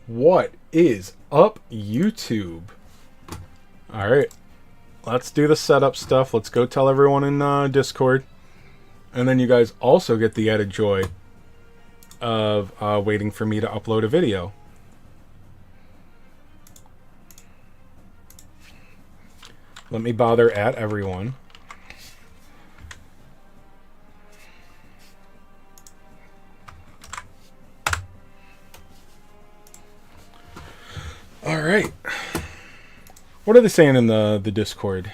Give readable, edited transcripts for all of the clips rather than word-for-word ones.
What is up, YouTube? Alright, let's do the setup stuff. Let's go tell everyone in Discord. And then you guys also get the added joy of waiting for me to upload a video. Let me bother at everyone. Alright. What are they saying in the Discord?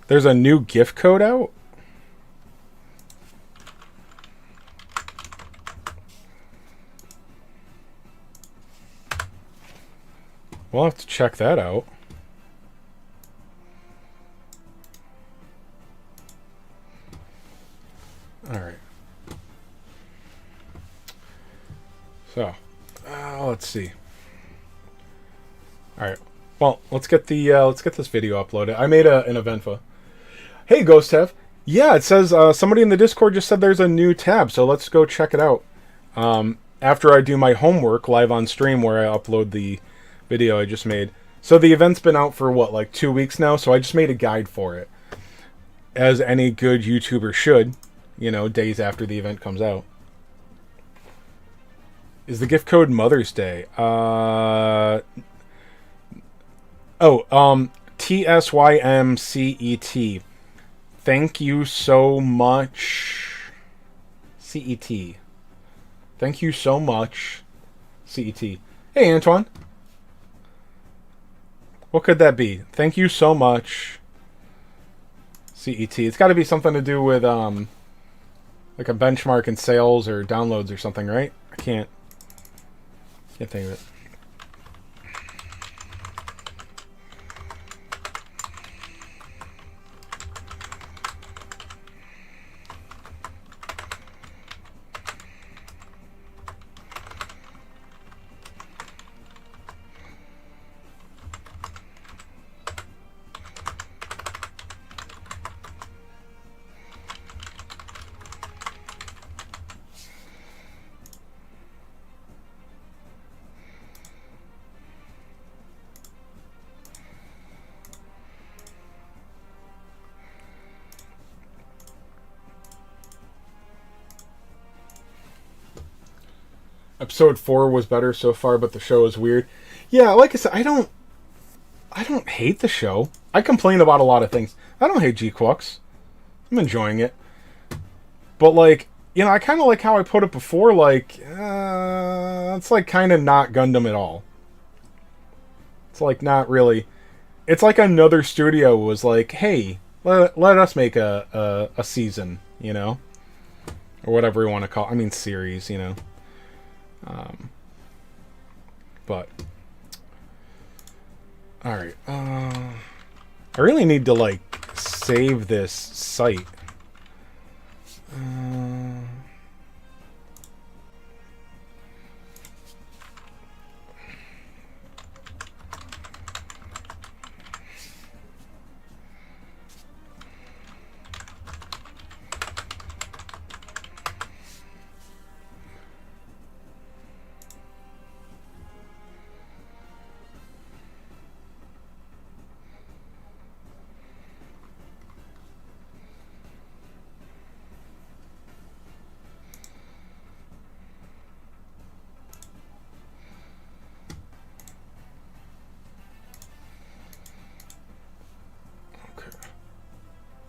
There's a new gift code out? We'll have to check that out. Alright. So, let's see. Alright. Well, let's get this video uploaded. I made an Eventfa. Hey, Ghost Hev. Yeah, it says somebody in the Discord just said there's a new tab, so let's go check it out. After I do my homework live on stream where I upload the video I just made. So the event's been out for what, like 2 weeks now, so I just made a guide for it. As any good YouTuber should, you know, days after the event comes out. Is the gift code Mother's Day? TSYMCET. Thank you so much. CET. Thank you so much. CET. Hey, Antoine. What could that be? Thank you so much. CET. It's got to be something to do with, like a benchmark in sales or downloads or something, right? I can't think of it. Episode 4 was better so far, but the show is weird. Yeah, like I said, I don't hate the show. I complain about a lot of things. I don't hate G-Quux. I'm enjoying it. But, like, you know, I kind of like how I put it before, like, it's, like, kind of not Gundam at all. It's, like, not really. It's like another studio was like, hey, let us make a season, you know? Or whatever you want to call it. I mean, series, you know? But alright, I really need to, like, save this site.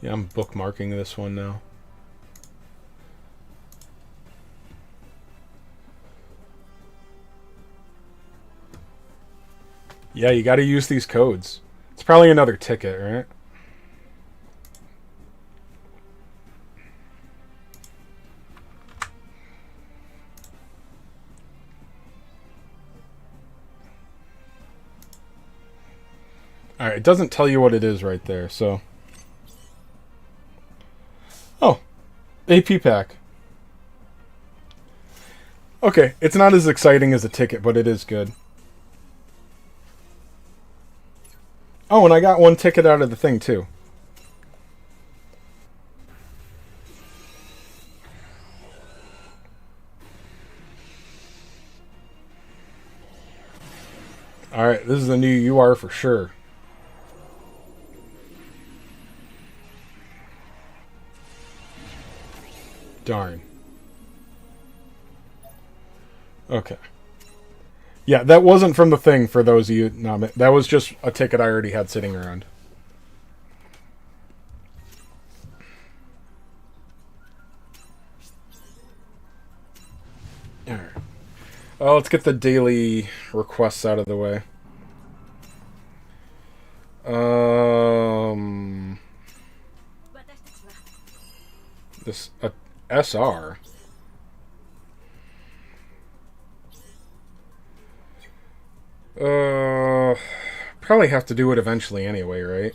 Yeah, I'm bookmarking this one now. Yeah, you gotta use these codes. It's probably another ticket, right? Alright, it doesn't tell you what it is right there, so... Oh, AP pack. Okay, it's not as exciting as a ticket, but it is good. Oh, and I got one ticket out of the thing, too. Alright, this is the new UR for sure. Darn. Okay. Yeah, that wasn't from the thing for those of you. No, that was just a ticket I already had sitting around. Alright. Well, let's get the daily requests out of the way. This SR. Probably have to do it eventually anyway, right?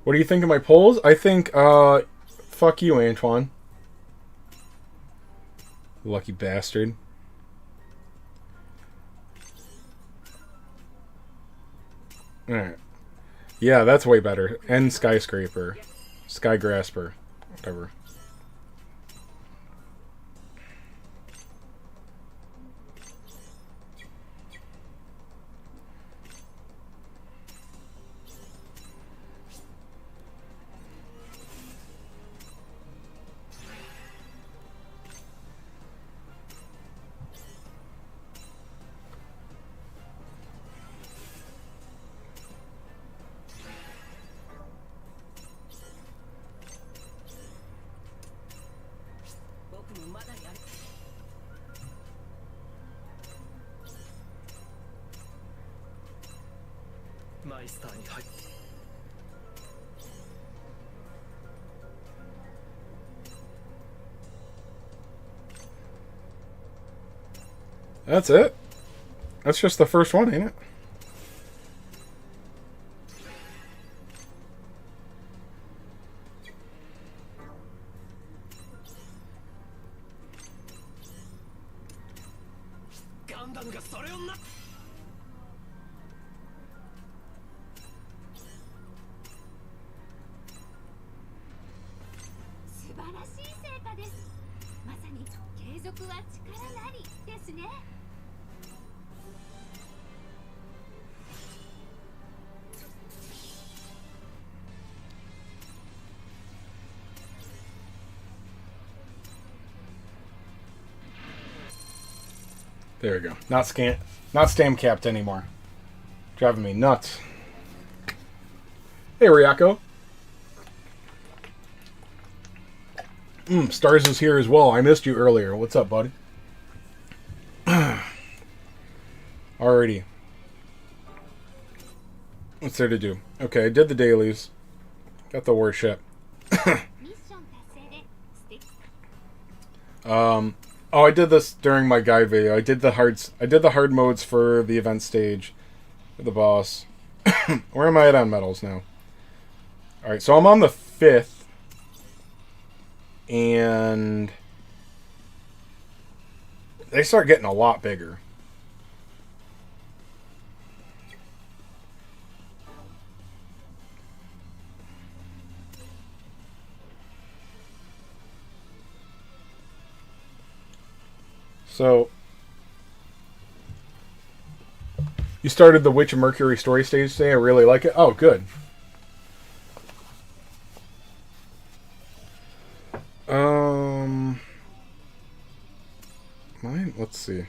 What do you think of my polls? I think, fuck you, Antoine. Lucky bastard. Alright. Yeah, that's way better. And Skyscraper. Skygrasper. Whatever. That's it? That's just the first one, ain't it? There we go. Not stam capped anymore. Driving me nuts. Hey, Ryako. Stars is here as well. I missed you earlier. What's up, buddy? Alrighty. What's there to do? Okay, I did the dailies. Got the worship. Oh, I did this during my guide video. I did the hard modes for the event stage, for the boss. Where am I at on medals now? All right, so I'm on the 5th, and they start getting a lot bigger. So, you started the Witch of Mercury story stage today. I really like it. Oh, good. Mine. Let's see.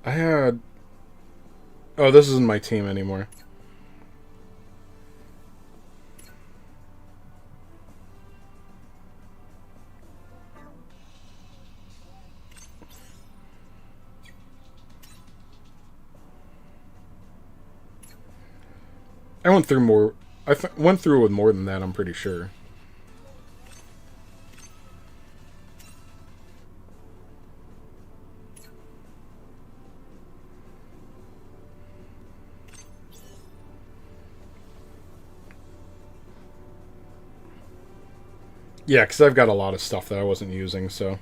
I had. Oh, this isn't my team anymore. I went through more. Went through with more than that, I'm pretty sure. Yeah, because I've got a lot of stuff that I wasn't using, so.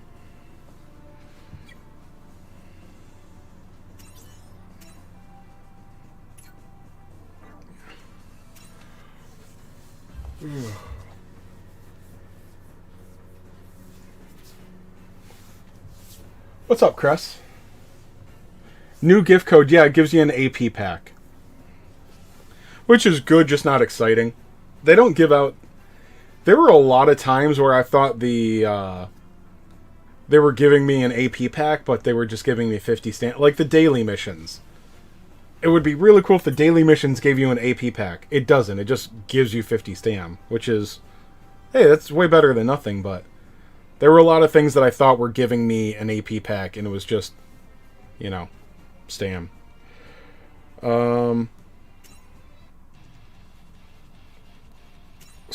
What's up, Chris? New gift code. Yeah, it gives you an AP pack. Which is good, just not exciting. They don't give out... There were a lot of times where I thought they were giving me an AP pack, but they were just giving me 50 stamp... Like the daily missions. It would be really cool if the daily missions gave you an AP pack. It doesn't. It just gives you 50 stam, which is... Hey, that's way better than nothing, but... There were a lot of things that I thought were giving me an AP pack, and it was just, you know, stam. So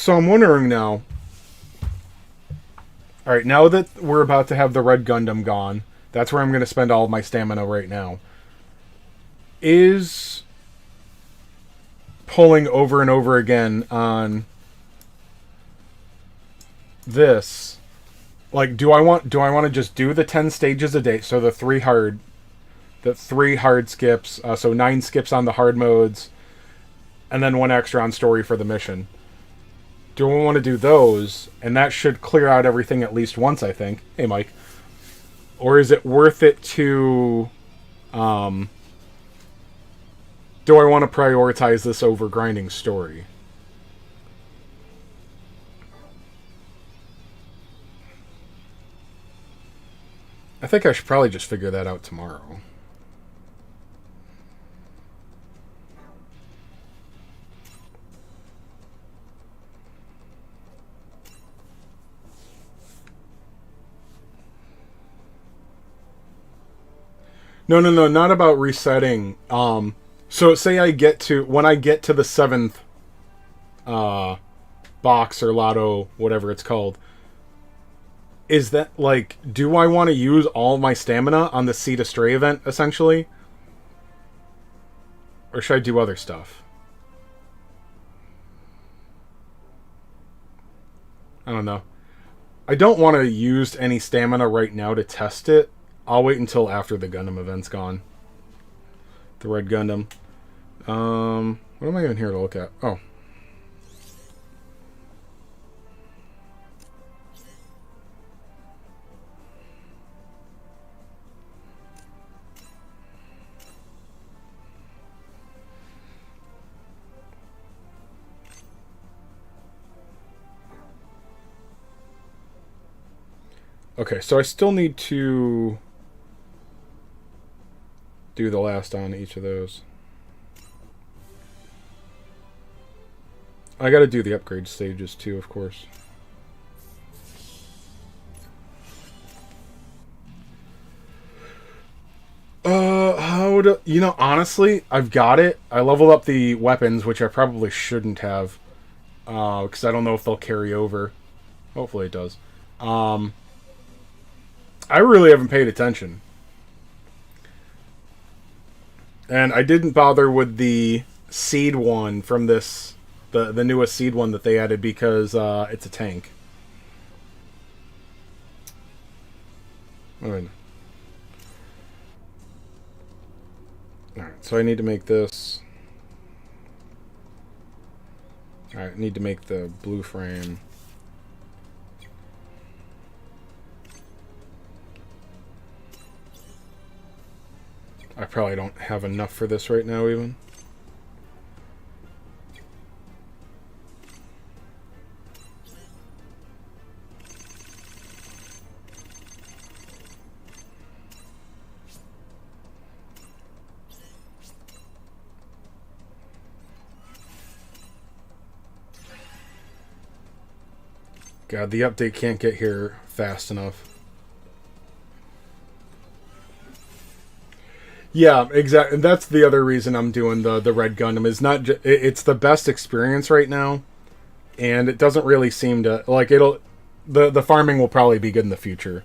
I'm wondering now... Alright, now that we're about to have the Red Gundam gone, that's where I'm going to spend all of my stamina right now. Is pulling over and over again on this... Like, do I want to just do the 10 stages a day? So the three hard skips, so 9 skips on the hard modes, and then 1 extra on story for the mission. Do I want to do those? And that should clear out everything at least once, I think. Hey, Mike. Or is it worth it to, do I want to prioritize this over grinding story? I think I should probably just figure that out tomorrow. No, not about resetting. So say when I get to the 7th box or lotto, whatever it's called, is that, like, do I want to use all my stamina on the Seed Astray event, essentially? Or should I do other stuff? I don't know. I don't want to use any stamina right now to test it. I'll wait until after the Gundam event's gone. The Red Gundam. What am I even here to look at? Oh. Okay, so I still need to do the last on each of those. I gotta do the upgrade stages too, of course. You know, honestly, I've got it. I leveled up the weapons, which I probably shouldn't have. Because I don't know if they'll carry over. Hopefully it does. I really haven't paid attention. And I didn't bother with the seed one from this, the newest seed one that they added, because it's a tank. Alright, so I need to make this. Alright, I need to make the blue frame. I probably don't have enough for this right now, even. God, the update can't get here fast enough. Yeah, exactly. And that's the other reason I'm doing the Red Gundam. Is not it's the best experience right now, and it doesn't really seem to like it'll. The farming will probably be good in the future.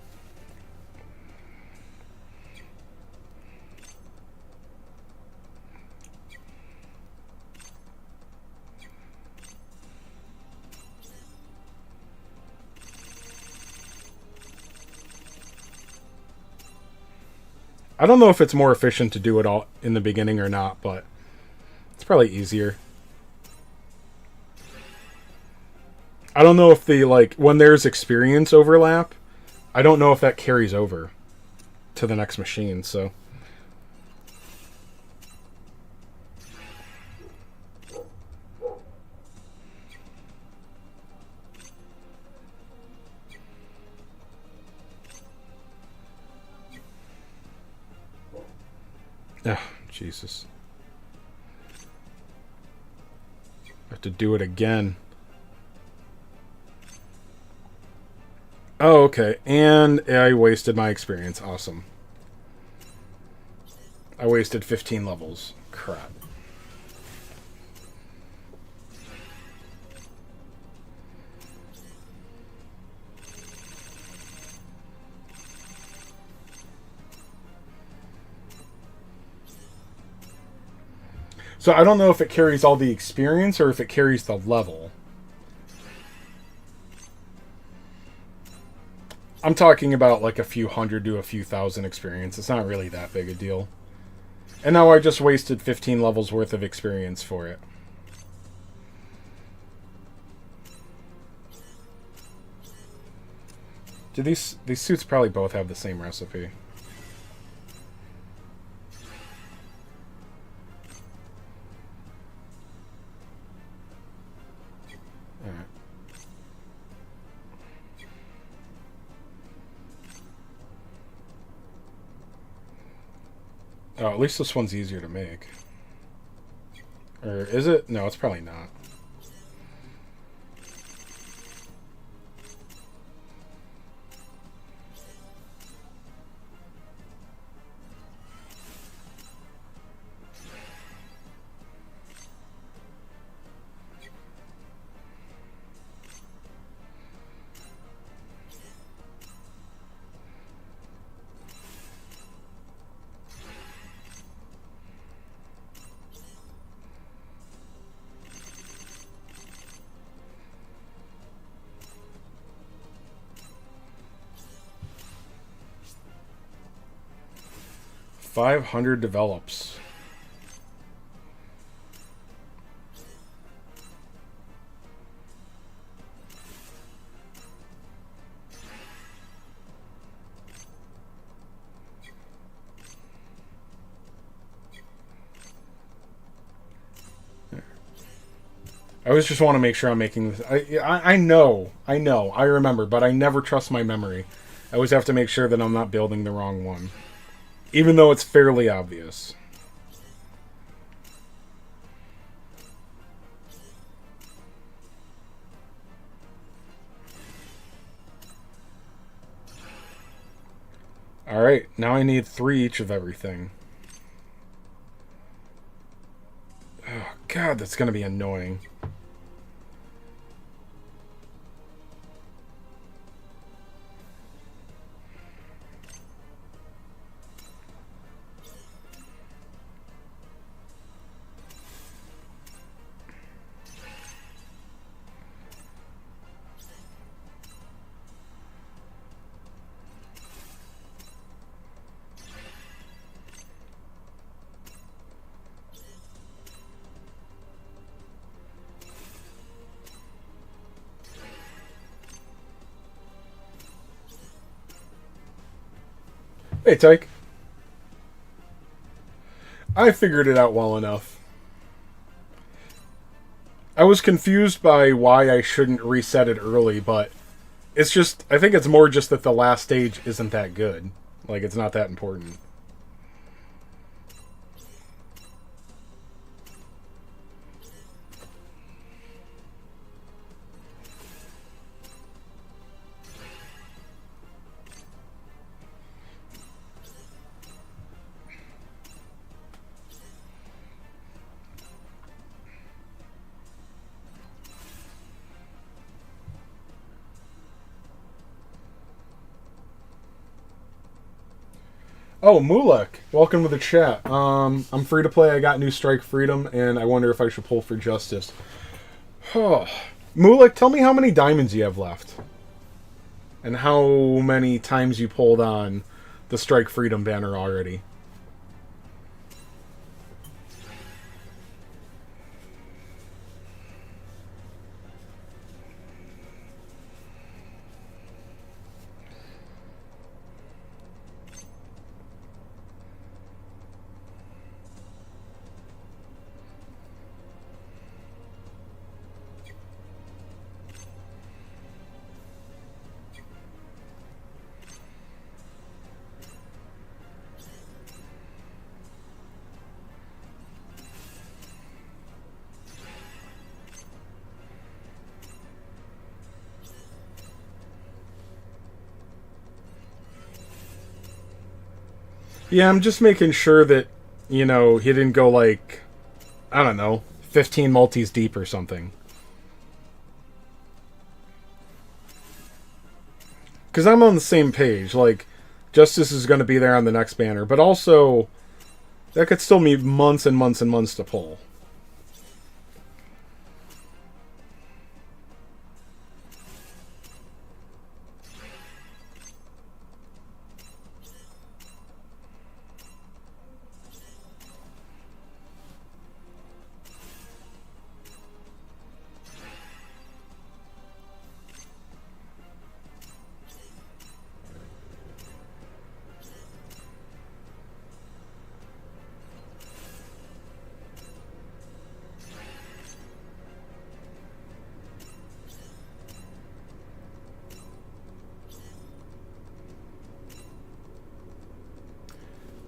I don't know if it's more efficient to do it all in the beginning or not, but it's probably easier. I don't know if the, like, when there's experience overlap, I don't know if that carries over to the next machine, so. Ugh, Jesus. I have to do it again. Oh, okay. And I wasted my experience. Awesome. I wasted 15 levels. Crap. So I don't know if it carries all the experience or if it carries the level. I'm talking about like a few hundred to a few thousand experience. It's not really that big a deal. And now I just wasted 15 levels worth of experience for it. Do these suits probably both have the same recipe? Alright. Oh, at least this one's easier to make. Or is it? No, it's probably not. $500 develops. I always just want to make sure I'm making this. I know, I remember, but I never trust my memory. I always have to make sure that I'm not building the wrong one. Even though it's fairly obvious. Alright, now I need 3 each of everything. Oh, God, that's going to be annoying. Hey, Tyke. I figured it out well enough. I was confused by why I shouldn't reset it early, but it's just, I think it's more just that the last stage isn't that good. Like, it's not that important. Oh, Mulek, welcome to the chat. I'm free to play. I got new Strike Freedom, and I wonder if I should pull for Justice. Oh. Mulek, tell me how many diamonds you have left. And how many times you pulled on the Strike Freedom banner already. Yeah, I'm just making sure that, he didn't go like, I don't know, 15 multis deep or something. Because I'm on the same page. Like, Justice is going to be there on the next banner, but also, that could still be months and months and months to pull.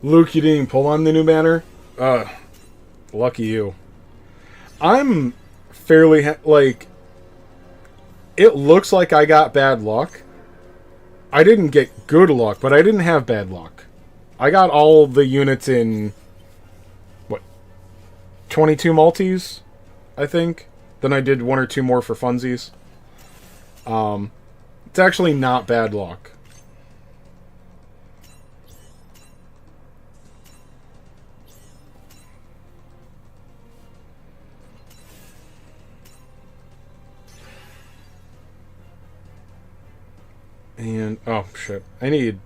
Luke, you didn't even pull on the new banner? Lucky you. I'm fairly, like, it looks like I got bad luck. I didn't get good luck, but I didn't have bad luck. I got all the units in, what, 22 multis, I think. Then I did one or two more for funsies. It's actually not bad luck. And oh shit, I need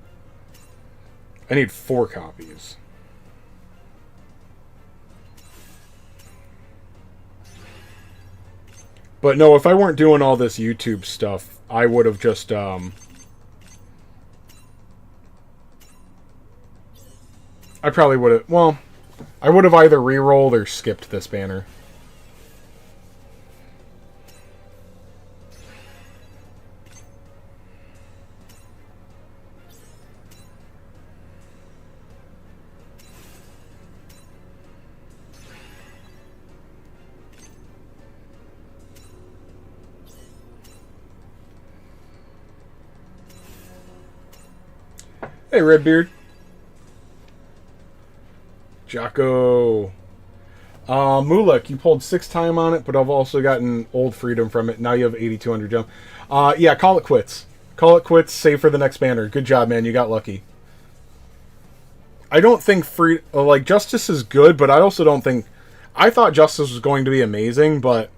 4 copies. But no, if I weren't doing all this YouTube stuff, I would have just I probably would have, well, I would have either re-rolled or skipped this banner. Hey, Redbeard. Jocko. Mulek, you pulled 6 time on it, but I've also gotten old freedom from it. Now you have 8,200 jump. Yeah, call it quits. Call it quits, save for the next banner. Good job, man. You got lucky. I don't think like, Justice is good, but I also don't think... I thought Justice was going to be amazing, but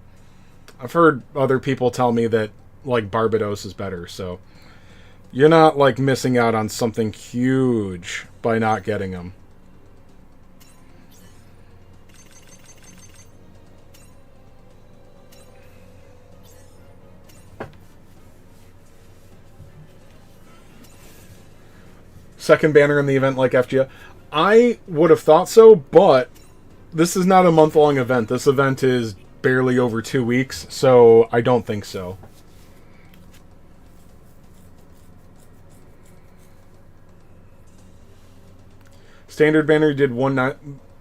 I've heard other people tell me that, like, Barbados is better, so... You're not, like, missing out on something huge by not getting them. Second banner in the event like FGF. I would have thought so, but this is not a month-long event. This event is barely over 2 weeks, so I don't think so. Standard banner did 1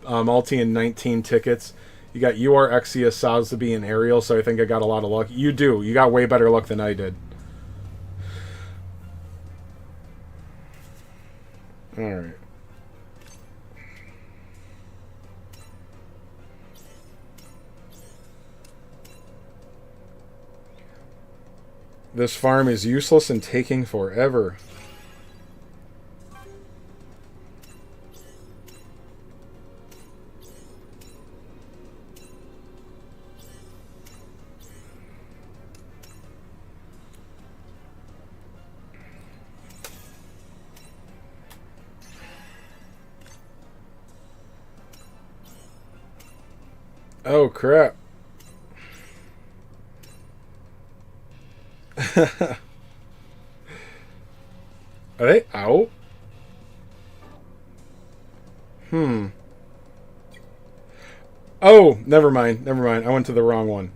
multi and 19 tickets. You got UR, Exia, Sazzabi, and Ariel, so I think I got a lot of luck. You do. You got way better luck than I did. Alright. This farm is useless and taking forever. Oh, crap. Are they out? Oh, never mind. Never mind. I went to the wrong one.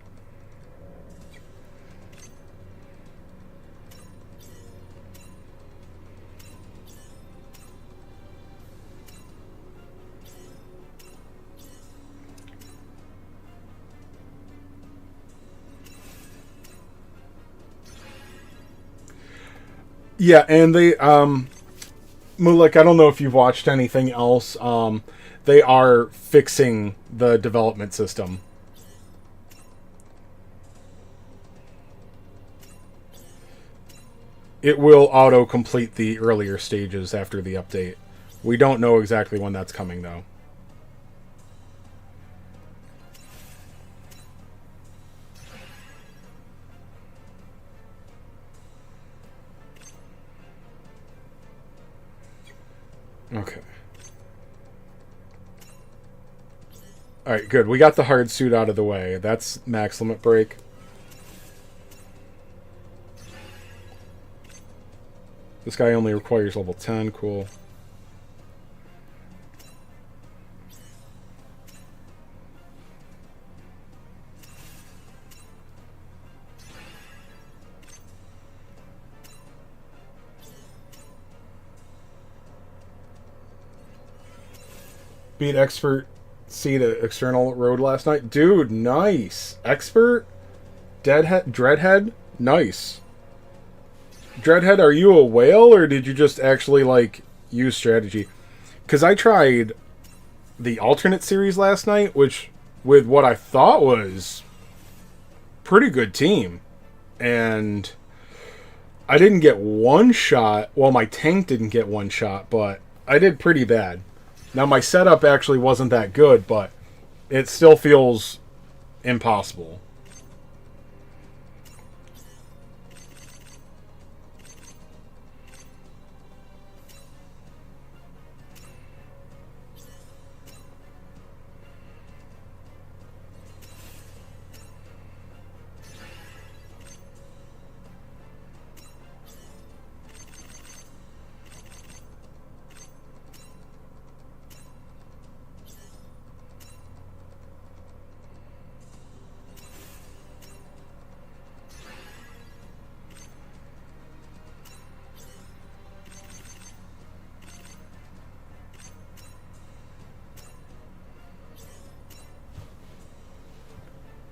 Yeah, and they Mulek, I don't know if you've watched anything else. They are fixing the development system. It will auto-complete the earlier stages after the update. We don't know exactly when that's coming, though. Okay. Alright, good. We got the hard suit out of the way. That's max limit break. This guy only requires level 10. Cool. Beat expert seed at external road last night. Dude, nice. Expert? Dreadhead? Nice. Dreadhead, are you a whale, or did you just actually, like, use strategy? Because I tried the alternate series last night, which, with what I thought was pretty good team. And I didn't get one shot. Well, my tank didn't get one shot, but I did pretty bad. Now, my setup actually wasn't that good, but it still feels impossible.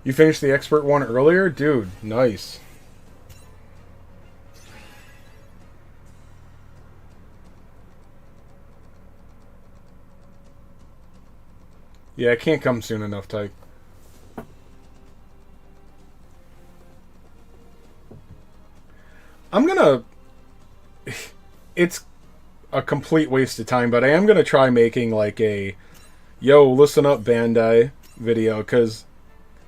You finished the expert one earlier? Dude, nice. Yeah, it can't come soon enough, Tyke. I'm gonna... It's a complete waste of time, but I am gonna try making, like, a... Yo, listen up, Bandai video, because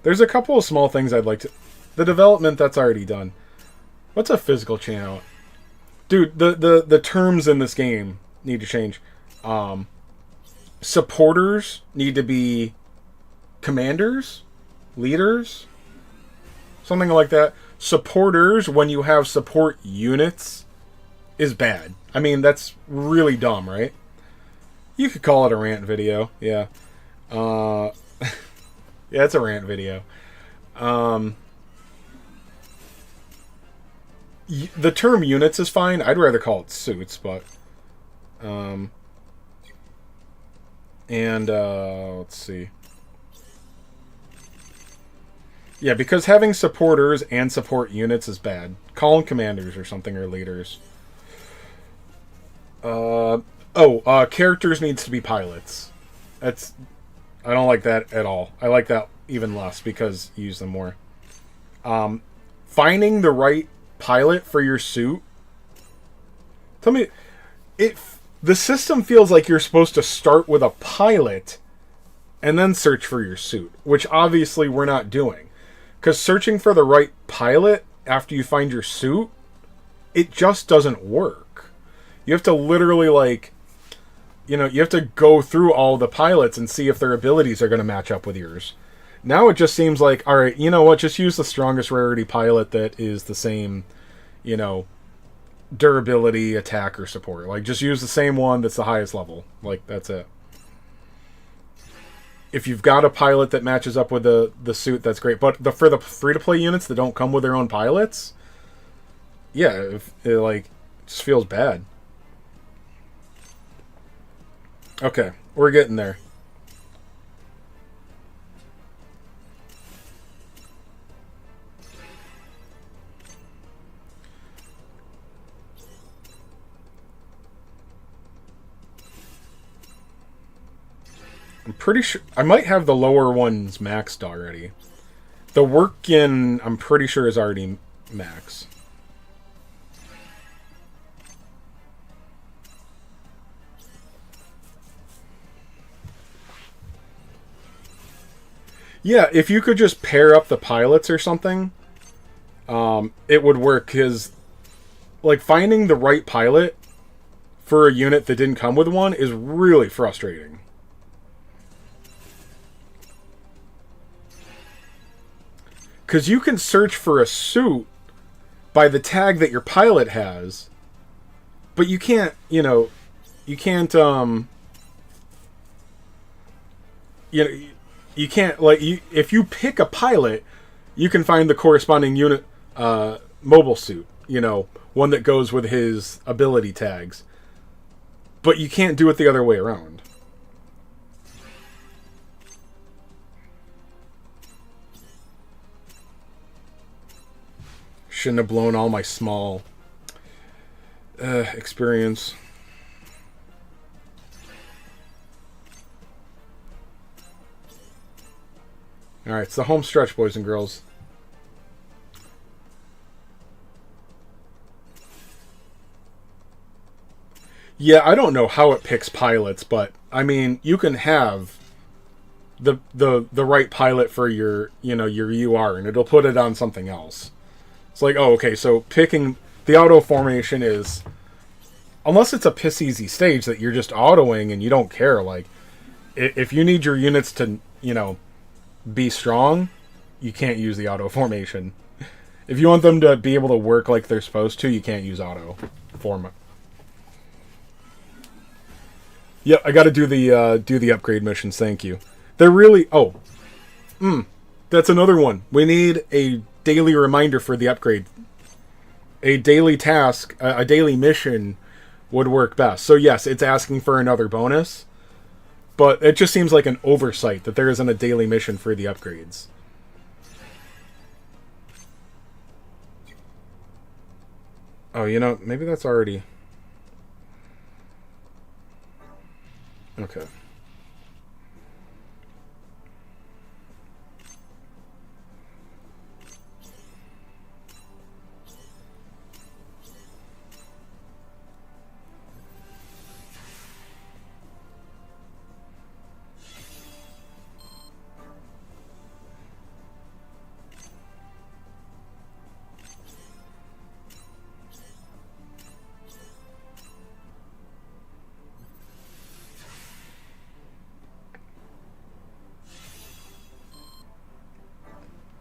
there's a couple of small things I'd like to... The development, that's already done. What's a physical channel? Dude, the terms in this game need to change. Supporters need to be commanders, leaders, something like that. Supporters, when you have support units, is bad. I mean, that's really dumb, right? You could call it a rant video, yeah. Yeah, it's a rant video. The term units is fine. I'd rather call it suits, but... let's see. Yeah, because having supporters and support units is bad. Call them commanders or something, or leaders. Characters needs to be pilots. That's... I don't like that at all. I like that even less because you use them more. Finding the right pilot for your suit. Tell me... The system feels like you're supposed to start with a pilot and then search for your suit, which obviously we're not doing. Because searching for the right pilot after you find your suit, it just doesn't work. You have to literally, like, you have to go through all the pilots and see if their abilities are going to match up with yours. Now it just seems like, all right, you know what, just use the strongest rarity pilot that is the same, durability, attack, or support. Like, just use the same one that's the highest level. Like, that's it. If you've got a pilot that matches up with the suit, that's great. But for the free-to-play units that don't come with their own pilots, yeah, it just feels bad. Okay, we're getting there. I'm pretty sure I might have the lower ones maxed already. The work-in, I'm pretty sure, is already max. Yeah, if you could just pair up the pilots or something, it would work. Because, like, finding the right pilot for a unit that didn't come with one is really frustrating. Because you can search for a suit by the tag that your pilot has, but you can't, you can't, you can't, like, if you pick a pilot, you can find the corresponding unit, mobile suit, one that goes with his ability tags. But you can't do it the other way around. Shouldn't have blown all my small experience. Alright, it's the home stretch, boys and girls. Yeah, I don't know how it picks pilots, but I mean, you can have the right pilot for your your UR, and it'll put it on something else. It's like, oh, okay, so picking the auto formation is, unless it's a piss easy stage that you're just autoing and you don't care. Like, if you need your units to be strong, you can't use the auto formation. If you want them to be able to work like they're supposed to, you can't use auto form. Yep, I got to do the upgrade missions. Thank you. They're really that's another one. We need a daily reminder for the upgrade. A daily task, a daily mission would work best. So yes, it's asking for another bonus, but it just seems like an oversight that there isn't a daily mission for the upgrades. Oh, maybe that's already... Okay.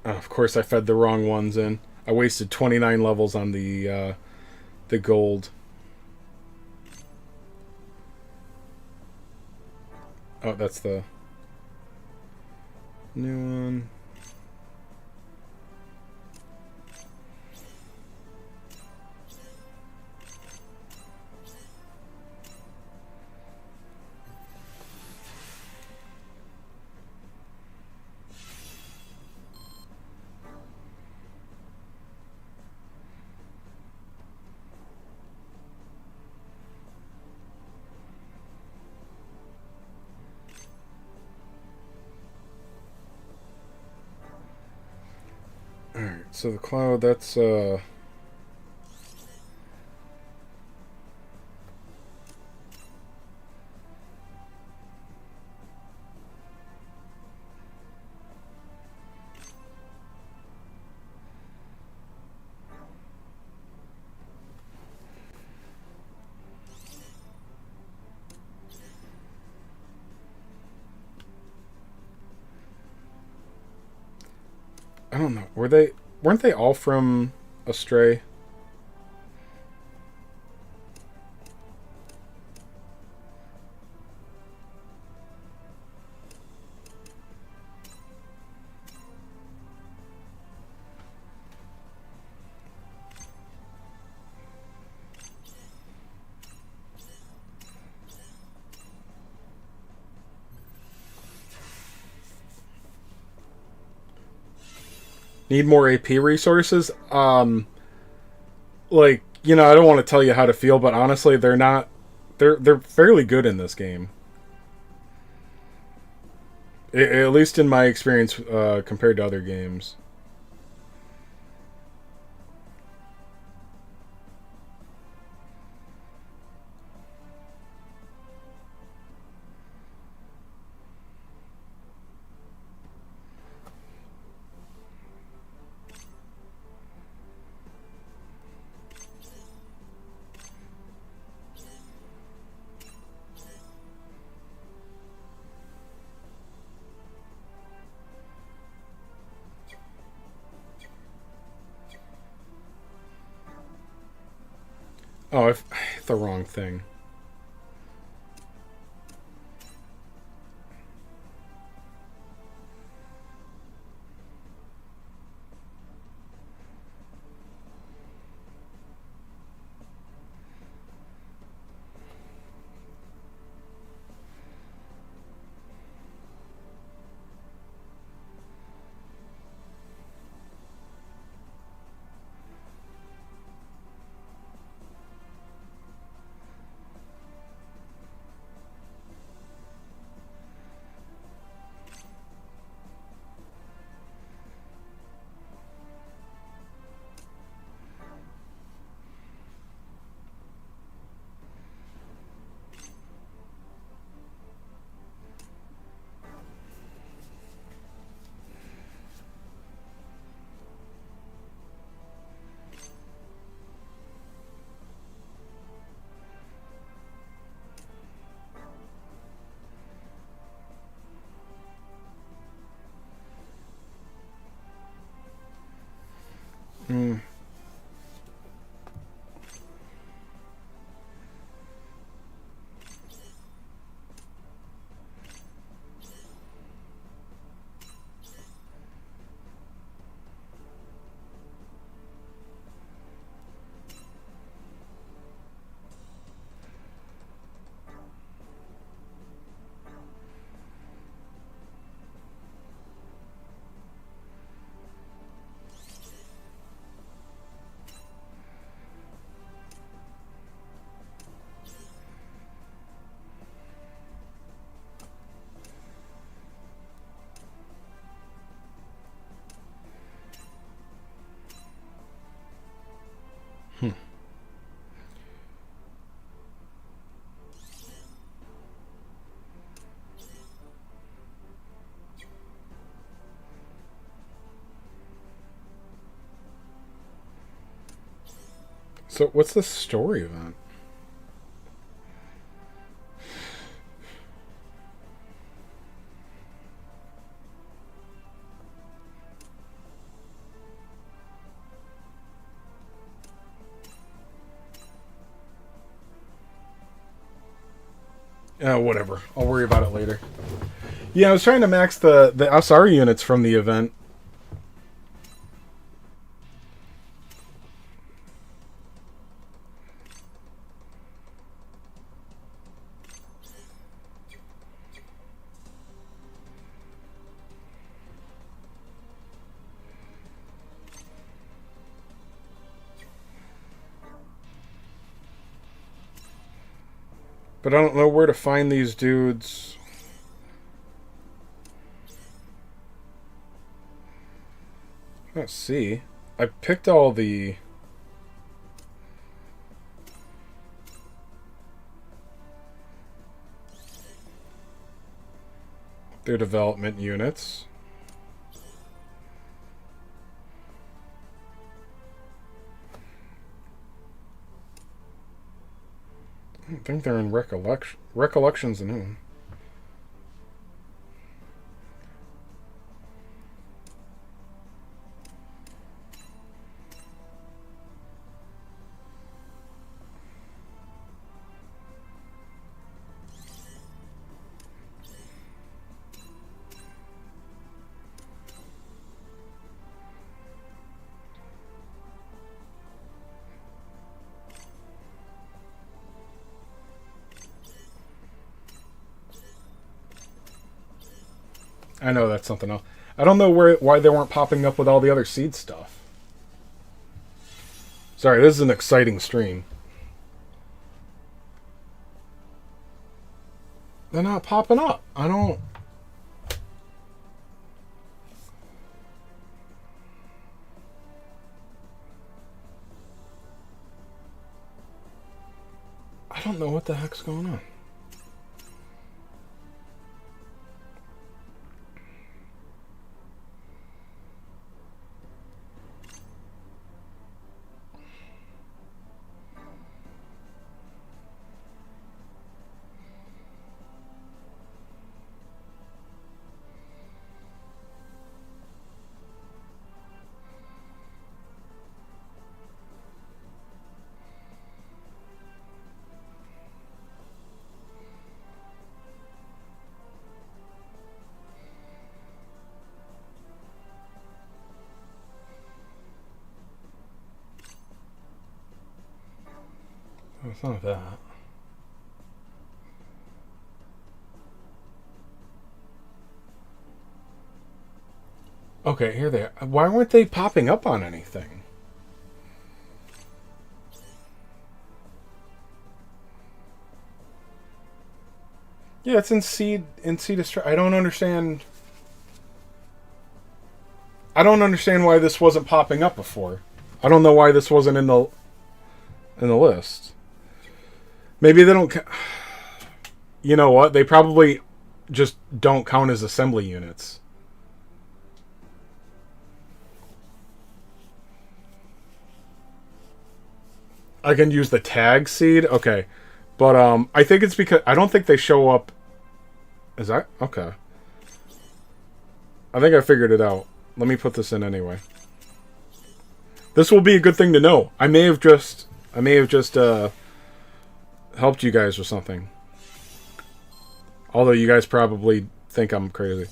Oh, of course, I fed the wrong ones in. I wasted 29 levels on the gold. Oh, that's the new one. Alright, so the cloud, that's, I don't know. Weren't they all from Astray? Need more AP resources? Like, I don't want to tell you how to feel, but honestly, they're not... They're fairly good in this game. At least in my experience, compared to other games. Oh, I hit the wrong thing. Hmm. Hmm. So, what's the story event? Whatever. I'll worry about it later. Yeah, I was trying to max the SR units from the event. But I don't know where to find these dudes. Let's see. I picked all their development units. I don't think they're in Recollection. Recollection's new. I know that's something else. I don't know why they weren't popping up with all the other seed stuff. Sorry, this is an exciting stream. They're not popping up. I don't don't know what the heck's going on. It's not that. Okay, here they are. Why weren't they popping up on anything? Yeah, it's in seed I don't understand. I don't understand why this wasn't popping up before. I don't know why this wasn't in the list. Maybe they don't. You know what? They probably just don't count as assembly units. I can use the tag seed? Okay. But I think it's because I don't think they show up. Is that okay? I think I figured it out. Let me put this in anyway. This will be a good thing to know. I may have just helped you guys with something. Although you guys probably think I'm crazy.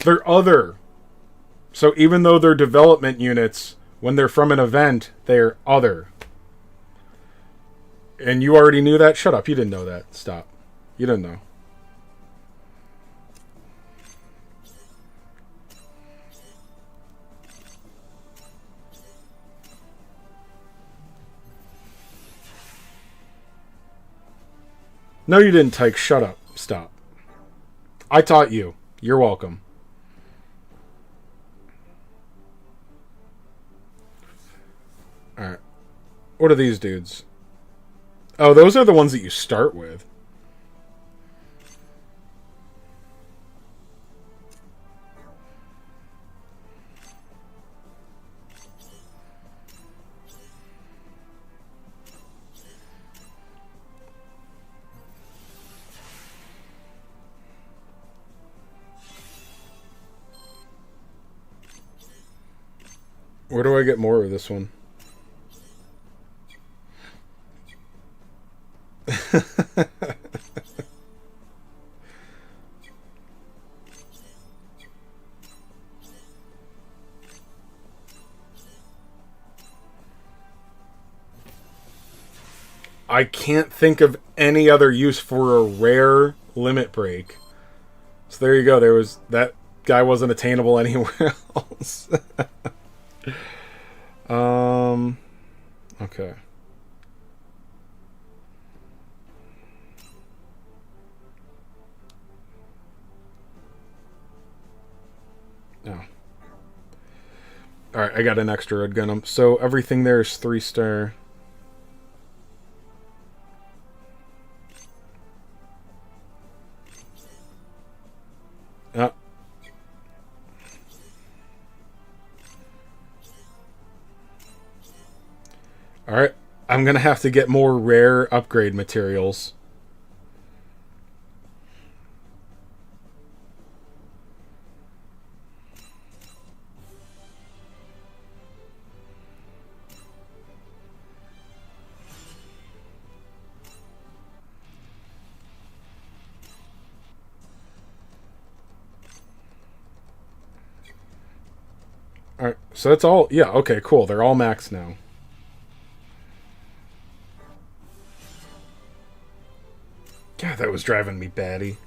They're other. So even though they're development units, when they're from an event, they're other. And you already knew that? Shut up. You didn't know that. Stop. You didn't know. No, you didn't, Tyke. Shut up. Stop. I taught you. You're welcome. Alright. What are these dudes? Oh, those are the ones that you start with. Where do I get more of this one? I can't think of any other use for a rare limit break. So there you go. There was that guy wasn't attainable anywhere else. Okay. No. Alright, I got an extra red Gundam. So everything there is 3-star. Alright, I'm going to have to get more rare upgrade materials. Alright, so that's all. Yeah, okay, cool. They're all maxed now. God, that was driving me batty.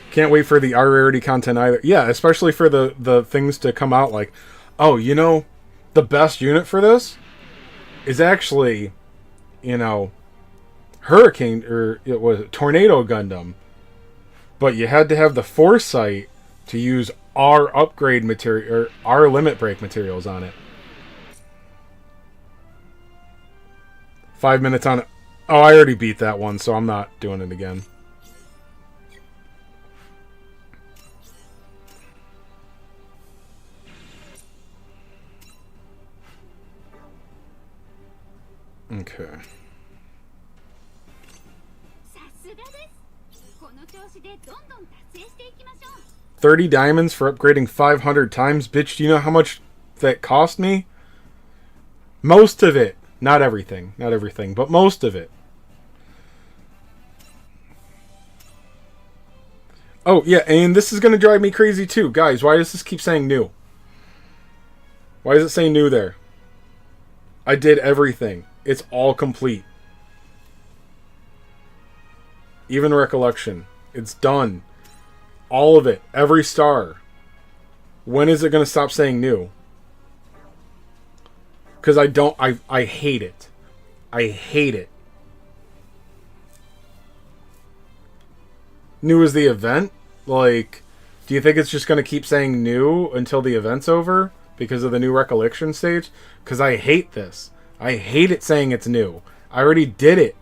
Can't wait for the R-rarity content either. Yeah, especially for the things to come out like, oh, you know, the best unit for this is actually, you know, Hurricane, or it was Tornado Gundam. But you had to have the foresight to use our upgrade material, or our limit break materials on it. 5 minutes on it. Oh, I already beat that one, so I'm not doing it again. Okay. 30 diamonds for upgrading 500 times? Bitch, do you know how much that cost me? Most of it. Not everything. Not everything, but most of it. Oh, yeah, and this is going to drive me crazy too. Guys, why does this keep saying new? Why does it say new there? I did everything. It's all complete. Even Recollection. It's done. All of it. Every star. When is it going to stop saying new? Because I hate it. I hate it. New is the event? Like, do you think it's just going to keep saying new until the event's over? Because of the new Recollection stage? Because I hate this. I hate it saying it's new. I already did it.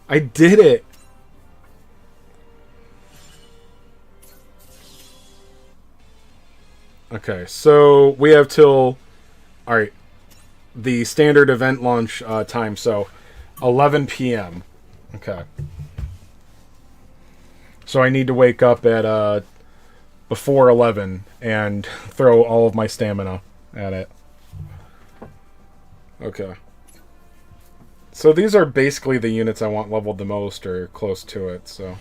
I did it. Okay, so we have till... Alright. The standard event launch time, so 11 p.m. Okay. So I need to wake up at before 11 and throw all of my stamina at it. Okay. So these are basically the units I want leveled the most or close to it, so...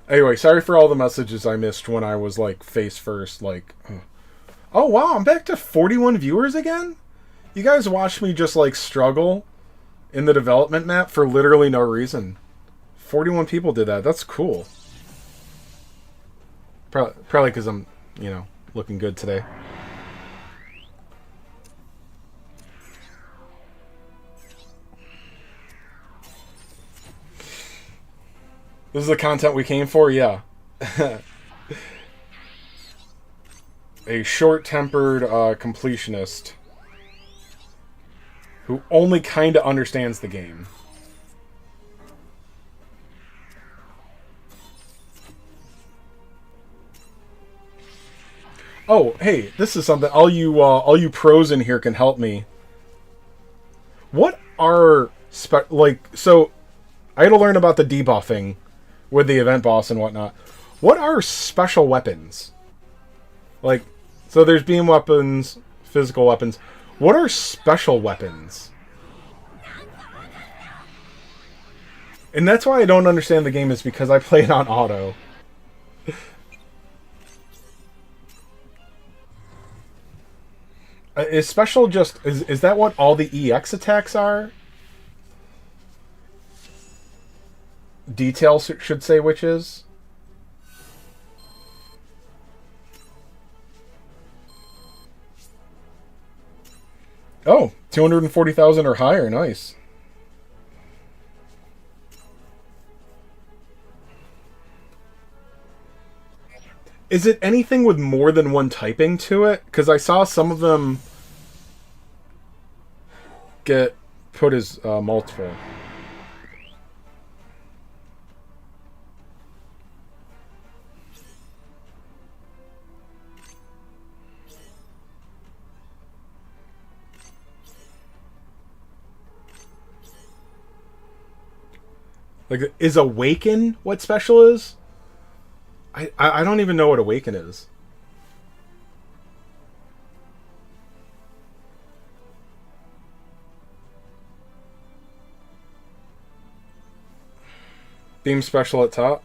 Anyway, sorry for all the messages I missed when I was, like, face first, like... Oh, wow, I'm back to 41 viewers again? You guys watched me just, like, struggle in the development map for literally no reason. 41 people did that. That's cool. Probably because I'm, you know, looking good today. This is the content we came for? Yeah. A short-tempered completionist who only kind of understands the game. Oh, hey, this is something all you pros in here can help me. What are so I had to learn about the debuffing with the event boss and whatnot. What are special weapons? Like, so there's beam weapons, physical weapons. What are special weapons? And that's why I don't understand the game, is because I play it on auto. Is special just... Is that what all the EX attacks are? Details should say which is. Oh, 240,000 or higher. Nice. Is it anything with more than one typing to it? Because I saw some of them get put as multiple. Like, is Awaken what special is? I don't even know what Awaken is. Beam special at top.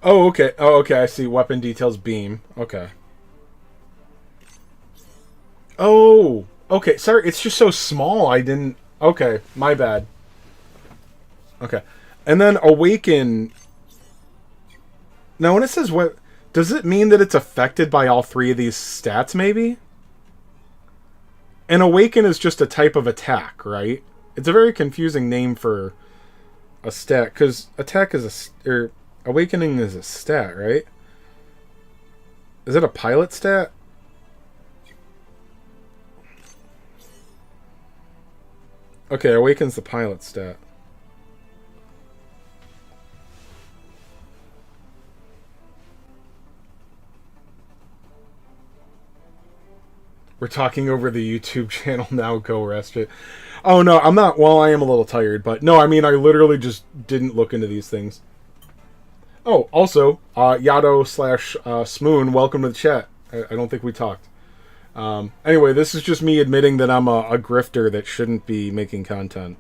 Oh, okay. Oh, okay. I see. Weapon details beam. Okay. Oh, okay. Sorry, it's just so small. I didn't... Okay, my bad. Okay. And then Awaken... Now, when it says what... Does it mean that it's affected by all three of these stats, maybe? And Awaken is just a type of attack, right? It's a very confusing name for a stat, because attack is or Awakening is a stat, right? Is it a pilot stat? Okay, Awaken's the pilot stat. We're talking over the YouTube channel now. Go rest it. Oh no, I'm not. Well, I am a little tired, but no, I mean, I literally just didn't look into these things. Oh, also, Yado slash Smoon, welcome to the chat. I don't think we talked. Anyway, this is just me admitting that I'm a grifter that shouldn't be making content.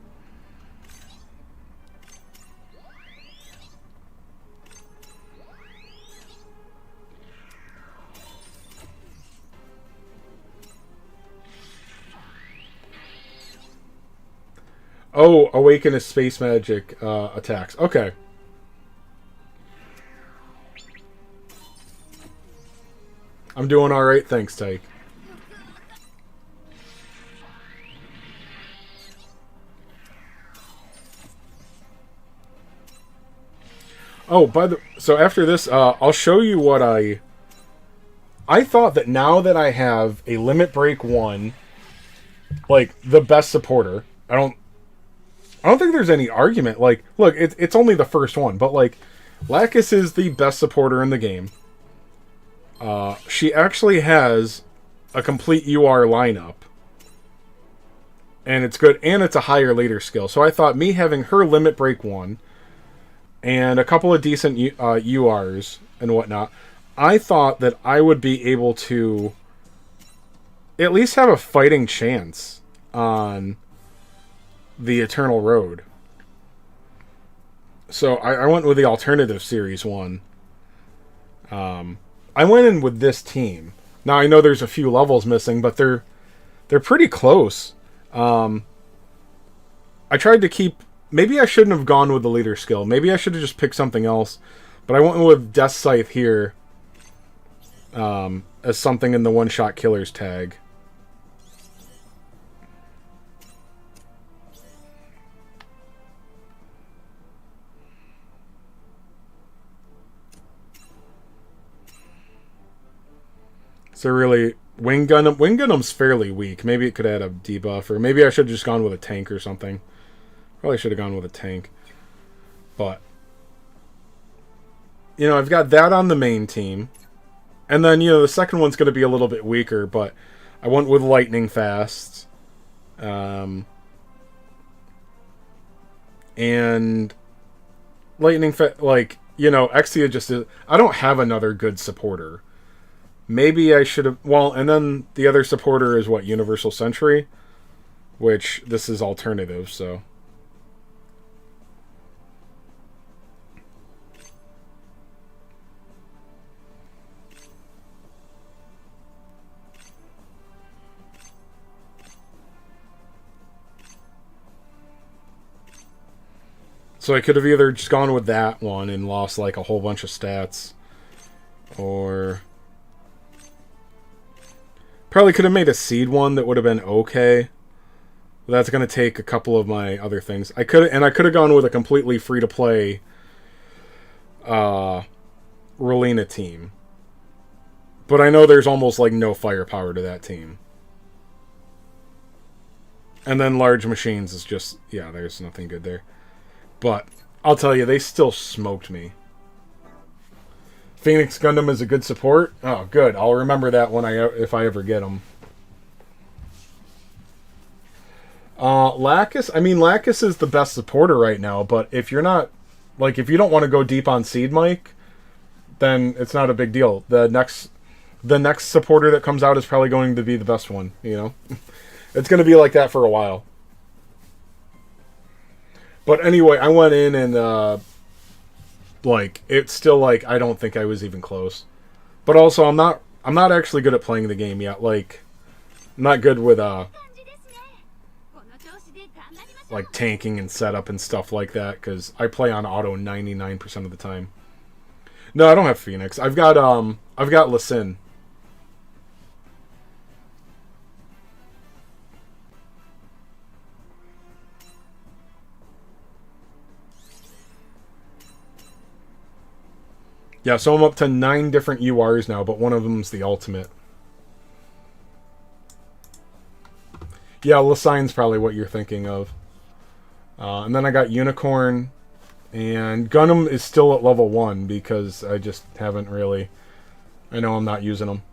Oh, Awaken is space magic attacks. Okay. I'm doing alright, thanks, Tyke. Oh, so after this, I'll show you what I thought that now that I have a Limit Break 1, like, the best supporter, I don't think there's any argument. Like, look, it's only the first one, but, like, Lacus is the best supporter in the game. She actually has a complete UR lineup. And it's good, and it's a higher later skill. So I thought me having her Limit Break 1, and a couple of decent URs and whatnot, I thought that I would be able to at least have a fighting chance on the Eternal Road. So I went with the alternative series one. I went in with this team. Now I know there's a few levels missing, but they're pretty close. I tried to keep... Maybe I shouldn't have gone with the leader skill. Maybe I should have just picked something else. But I went with Death Scythe here as something in the one-shot killers tag. So really, Wing Gundam's fairly weak. Maybe it could add a debuff, or maybe I should have just gone with a tank or something. Probably should have gone with a tank. But, you know, I've got that on the main team. And then, you know, the second one's going to be a little bit weaker, but I went with Lightning Fast. And Lightning Fast, like, you know, Exia just is... I don't have another good supporter. Maybe I should have... Well, and then the other supporter is, what, Universal Sentry? Which, this is alternative, so... So I could have either just gone with that one and lost, like, a whole bunch of stats. Or... Probably could have made a seed one that would have been okay. But that's going to take a couple of my other things. I could have gone with a completely free-to-play Relina team. But I know there's almost, like, no firepower to that team. And then Large Machines is just... Yeah, there's nothing good there. But I'll tell you, they still smoked me. Phoenix Gundam is a good support. Oh, good. I'll remember that if I ever get them. Lacus. I mean, Lacus is the best supporter right now. But if you're not, like, if you don't want to go deep on Seed Mike, then it's not a big deal. The next supporter that comes out is probably going to be the best one. You know, it's going to be like that for a while. But anyway, I went in and, like, it's still, like, I don't think I was even close. But also, I'm not actually good at playing the game yet. Like, I'm not good with, like, tanking and setup and stuff like that, because I play on auto 99% of the time. No, I don't have Phoenix. I've got Licin. Yeah, so I'm up to 9 different URs now, but one of them's the ultimate. Yeah, Lesign's probably what you're thinking of. And then I got Unicorn, and Gundam is still at level 1 because I just haven't really... I know I'm not using them.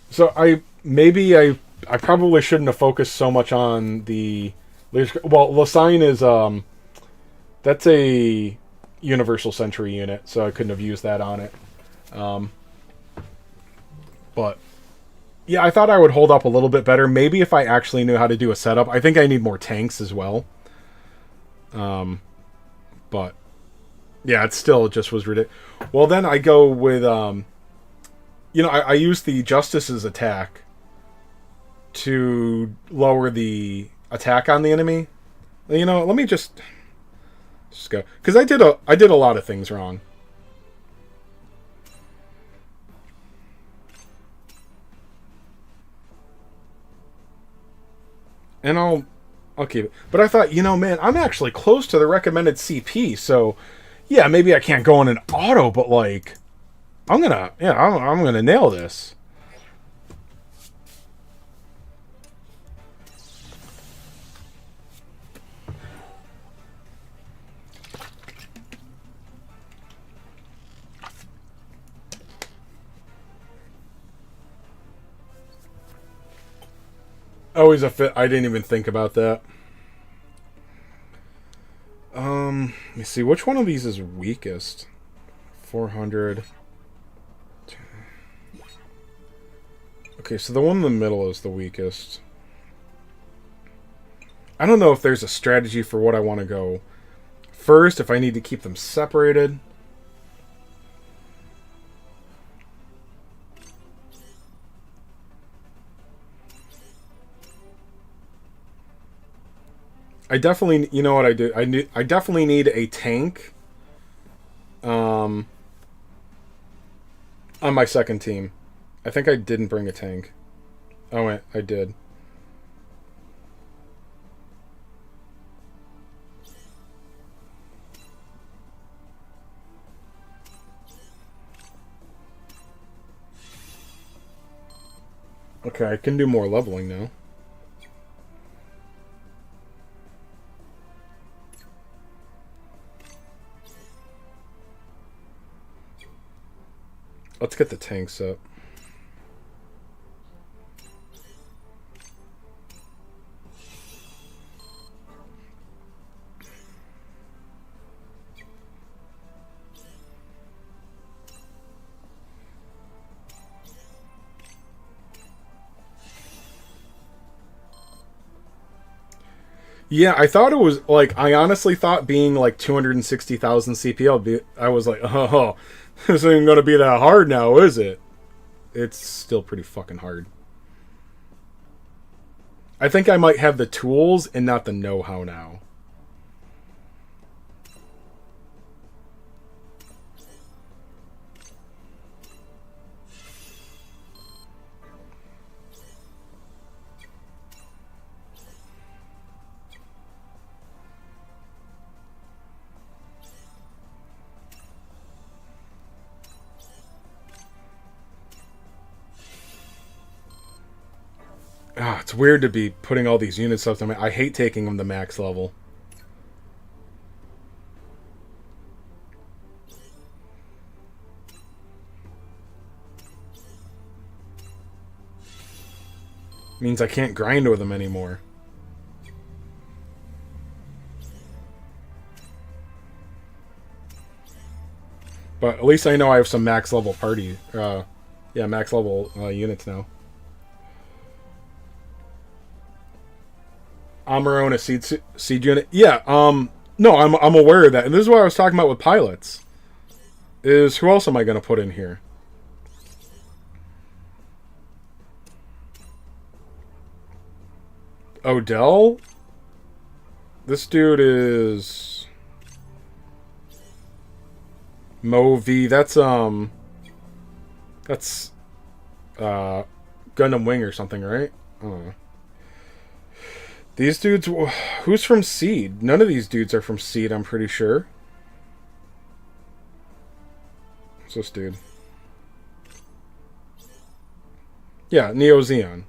So I probably shouldn't have focused so much on the... Well, Lesign is... that's a Universal Century unit, so I couldn't have used that on it. But... yeah, I thought I would hold up a little bit better. Maybe if I actually knew how to do a setup. I think I need more tanks as well. But... yeah, it still just was ridiculous. Well, then I go with... you know, I use the Justice's attack to lower the attack on the enemy. You know, let me just go, because I did a lot of things wrong. And I'll keep it. But I thought, you know, man, I'm actually close to the recommended CP, so yeah, maybe I can't go in an auto, but like I'm gonna nail this. Always a fit. I didn't even think about that. Let me see. Which one of these is weakest? 400. Okay, so the one in the middle is the weakest. I don't know if there's a strategy for what I want to go first, if I need to keep them separated. I definitely, you know what I do? I definitely need a tank on my second team. I think I didn't bring a tank. Oh, wait, I did. Okay, I can do more leveling now. Let's get the tanks up. Yeah, I thought it was like, I honestly thought being like 260,000 CP, I was like, oh, this isn't going to be that hard now, is it? It's still pretty fucking hard. I think I might have the tools and not the know-how now. Ah, it's weird to be putting all these units up. I hate taking them to max level. Means I can't grind with them anymore. But at least I know I have some max level max level units now. Amarone siege unit. Yeah, no, I'm aware of that. And this is what I was talking about with pilots. Is who else am I going to put in here? Odell? This dude is Mo V. That's Gundam Wing or something, right? These dudes... Who's from Seed? None of these dudes are from Seed, I'm pretty sure. What's this dude? Yeah, Neo Zeon.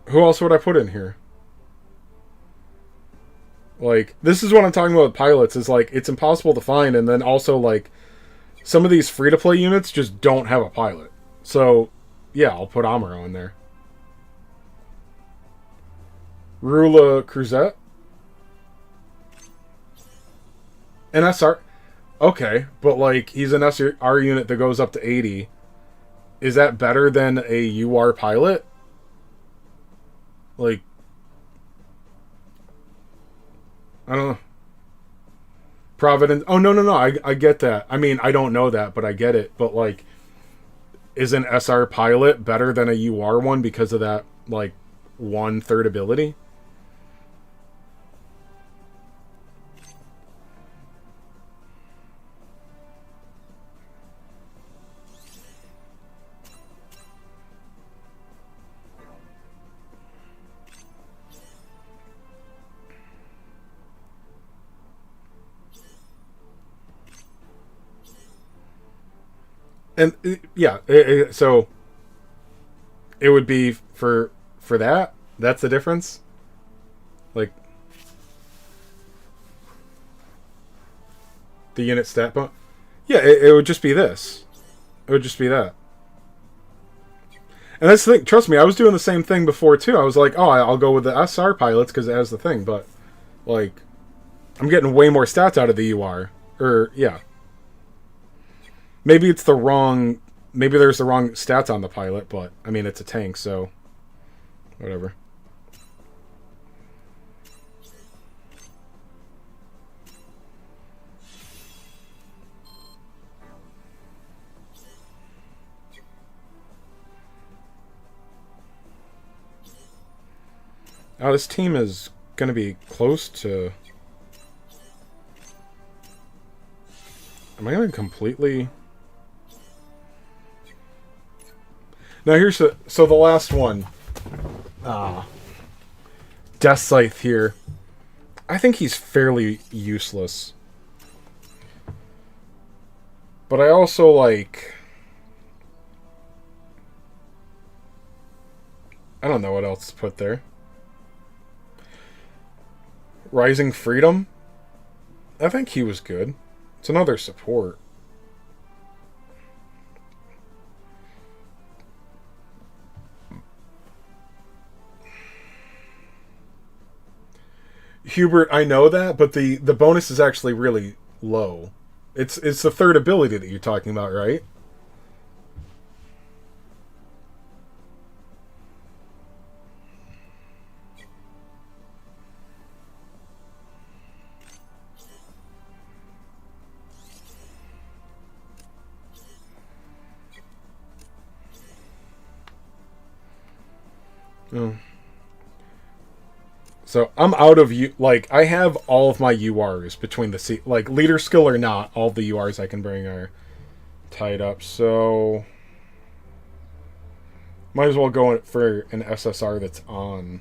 Who else would I put in here? Like, this is what I'm talking about with pilots, is like, it's impossible to find, and then also, like, some of these free-to-play units just don't have a pilot. So, yeah, I'll put Amuro in there. Rula Cruzette? An SR... Okay, but, like, he's an SR unit that goes up to 80. Is that better than a UR pilot? Like... I don't know. Providence... Oh, no. I get that. I mean, I don't know that, but I get it. But, like, is an SR pilot better than a UR one because of that, like, 1/3 ability? And yeah, so it would be for that. That's the difference. Like the unit stat point. Yeah, it would just be this. It would just be that. And that's the thing. Trust me, I was doing the same thing before too. I was like, oh, I'll go with the SR pilots because it has the thing. But like, I'm getting way more stats out of the UR. Or yeah. Maybe it's the wrong... Maybe there's the wrong stats on the pilot, but, I mean, it's a tank, so... Whatever. Oh, this team is going to be close to... Am I going to completely... Now here's the... So the last one. Death Scythe here. I think he's fairly useless. But I also like... I don't know what else to put there. Rising Freedom? I think he was good. It's another support. Hubert, I know that, but the bonus is actually really low. It's the third ability that you're talking about, right? Oh. So I'm out of like I have all of my URs between the like leader skill or not, all of the URs I can bring are tied up. So might as well go for an SSR that's on.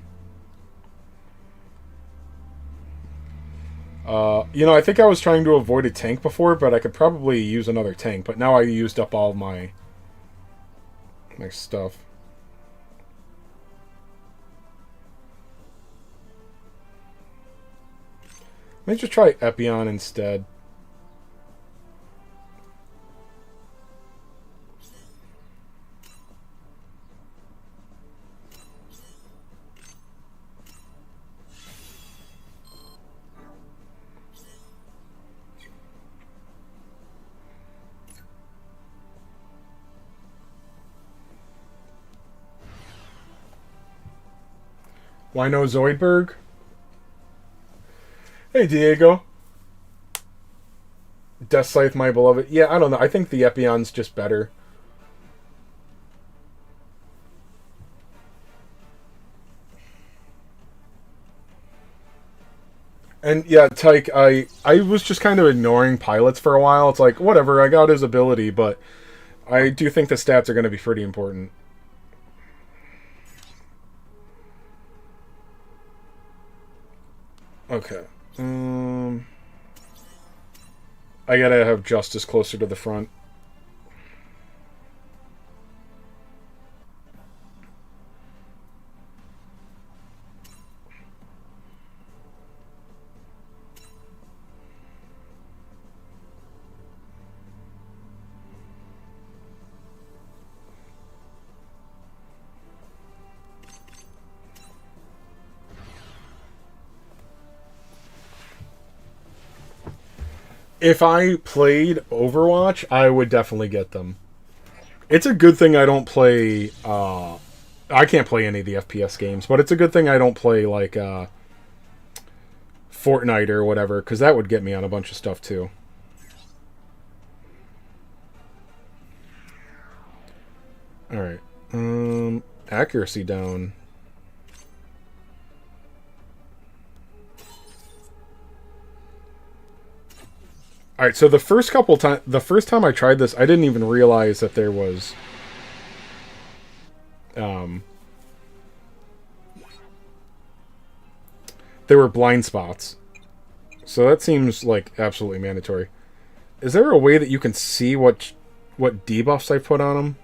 I think I was trying to avoid a tank before, but I could probably use another tank. But now I used up all my stuff. Let me just try Epion instead. Why no Zoidberg? Hey, Diego. Death Scythe, my beloved. Yeah, I don't know. I think the Epion's just better. And yeah, Tyke, I was just kind of ignoring pilots for a while. It's like, whatever, I got his ability, but I do think the stats are going to be pretty important. Okay. I gotta have Justice closer to the front. If I played Overwatch, I would definitely get them. It's a good thing I don't play. I can't play any of the FPS games, but it's a good thing I don't play like Fortnite or whatever, because that would get me on a bunch of stuff too. All right. Accuracy down. All right, so the first the first time I tried this, I didn't even realize that there was, um, there were blind spots. So that seems like absolutely mandatory. Is there a way that you can see what debuffs I put on them?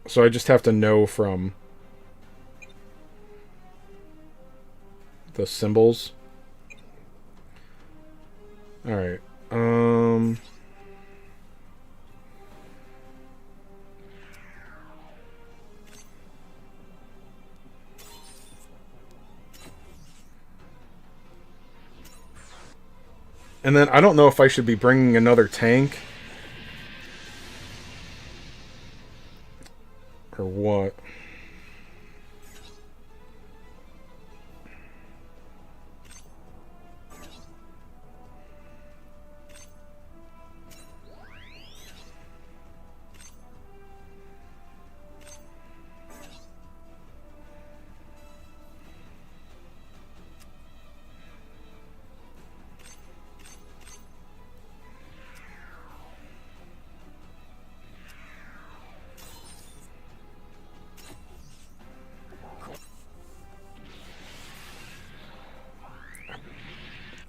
So I just have to know from the symbols. All right. And then I don't know if I should be bringing another tank or what.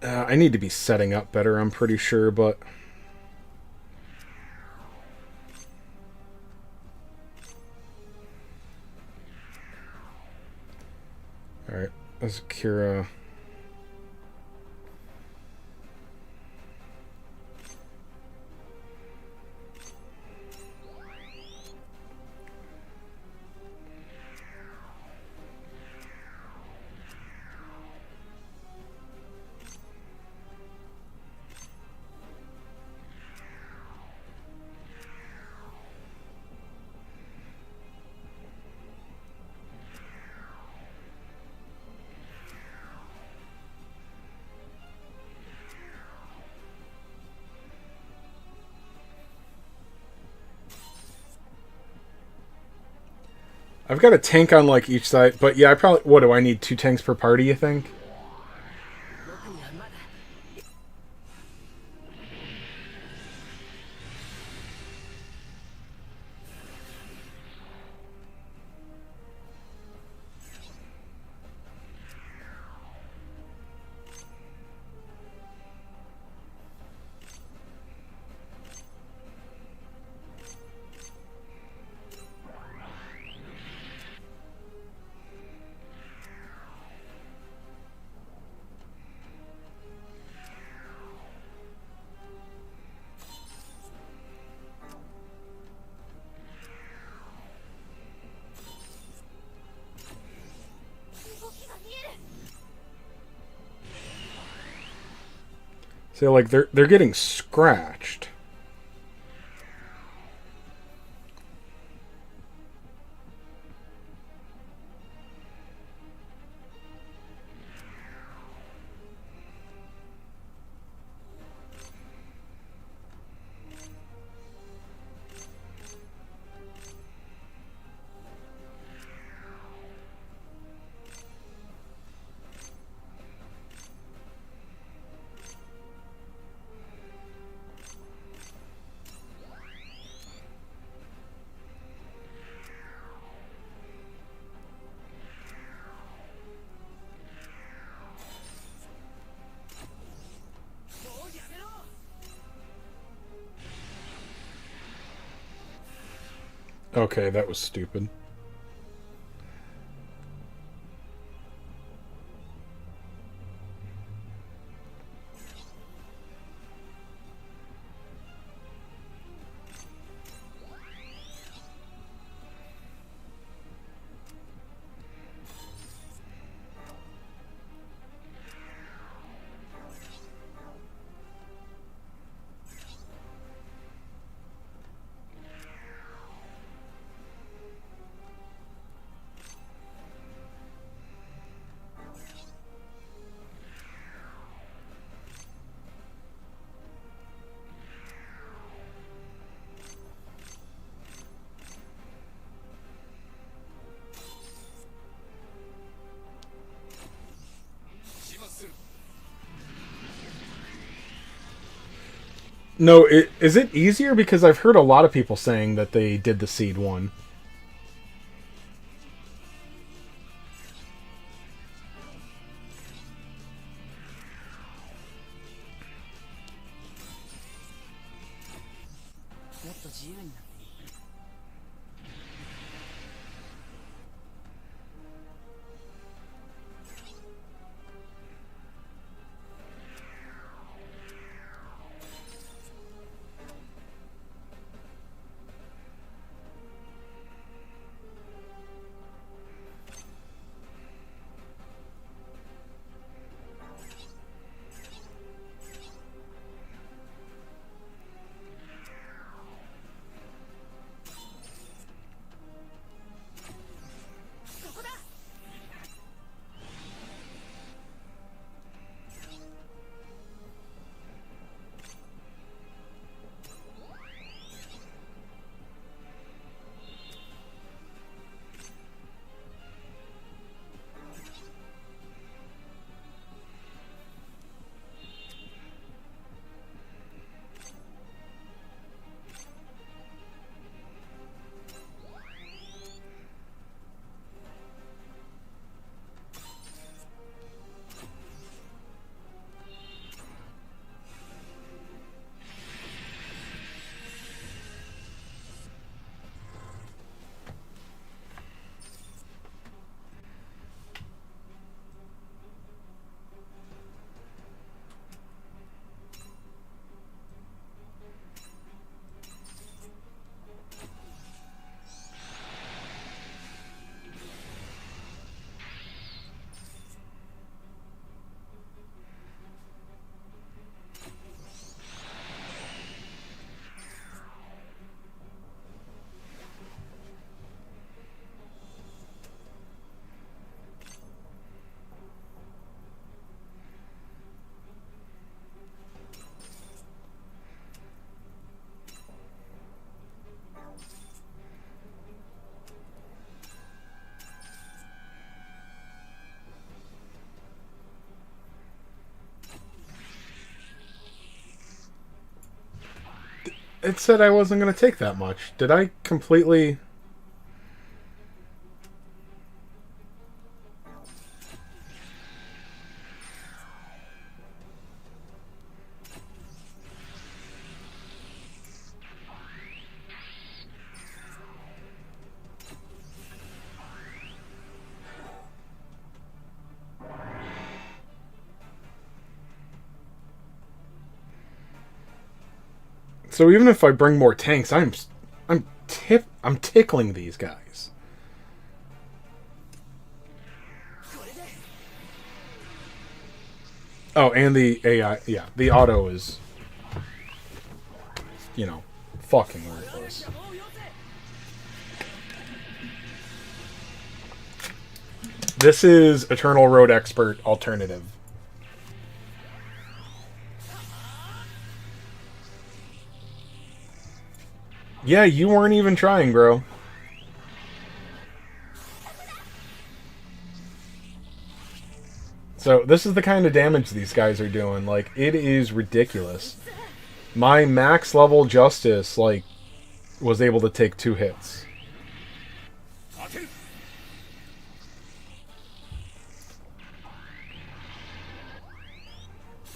I need to be setting up better, I'm pretty sure, but... Alright, that's Kira. I've got a tank on like each side, but yeah, I probably... What, do I need 2 tanks per party, you think? So like they're getting scratched. Okay, that was stupid. No, is it easier? Because I've heard a lot of people saying that they did the seed one. It said I wasn't going to take that much. Did I completely... So even if I bring more tanks, I'm tickling these guys. Oh, and the AI, yeah, the auto is, fucking worthless. This is Eternal Road Expert alternative. Yeah, you weren't even trying, bro. So this is the kind of damage these guys are doing. Like, it is ridiculous. My max level Justice, like, was able to take 2 hits.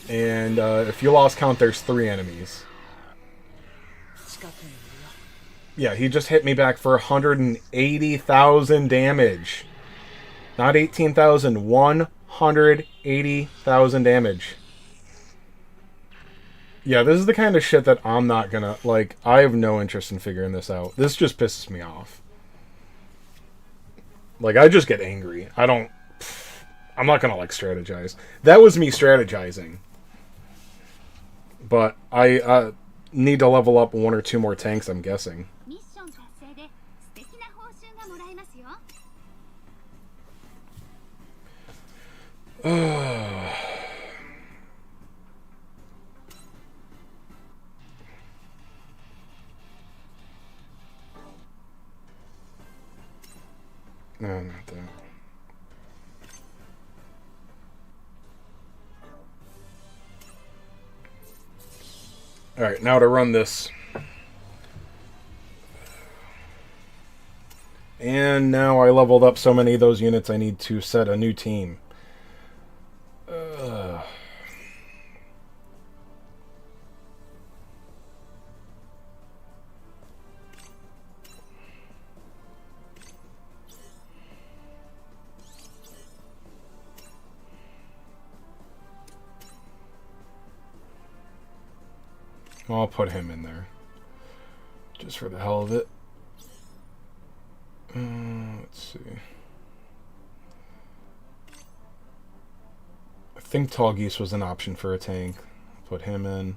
And if you lost count, there's 3 enemies. Yeah, he just hit me back for 180,000 damage. Not 18,000, 180,000 damage. Yeah, this is the kind of shit that I'm not gonna, like, I have no interest in figuring this out. This just pisses me off. Like, I just get angry. I'm not gonna, like, strategize. That was me strategizing. But I need to level up one or two more tanks, I'm guessing. No, not that. Alright, now to run this. And now I leveled up so many of those units I need to set a new team. I'll put him in there. Just for the hell of it. Let's see. I think Tall Geese was an option for a tank. Put him in.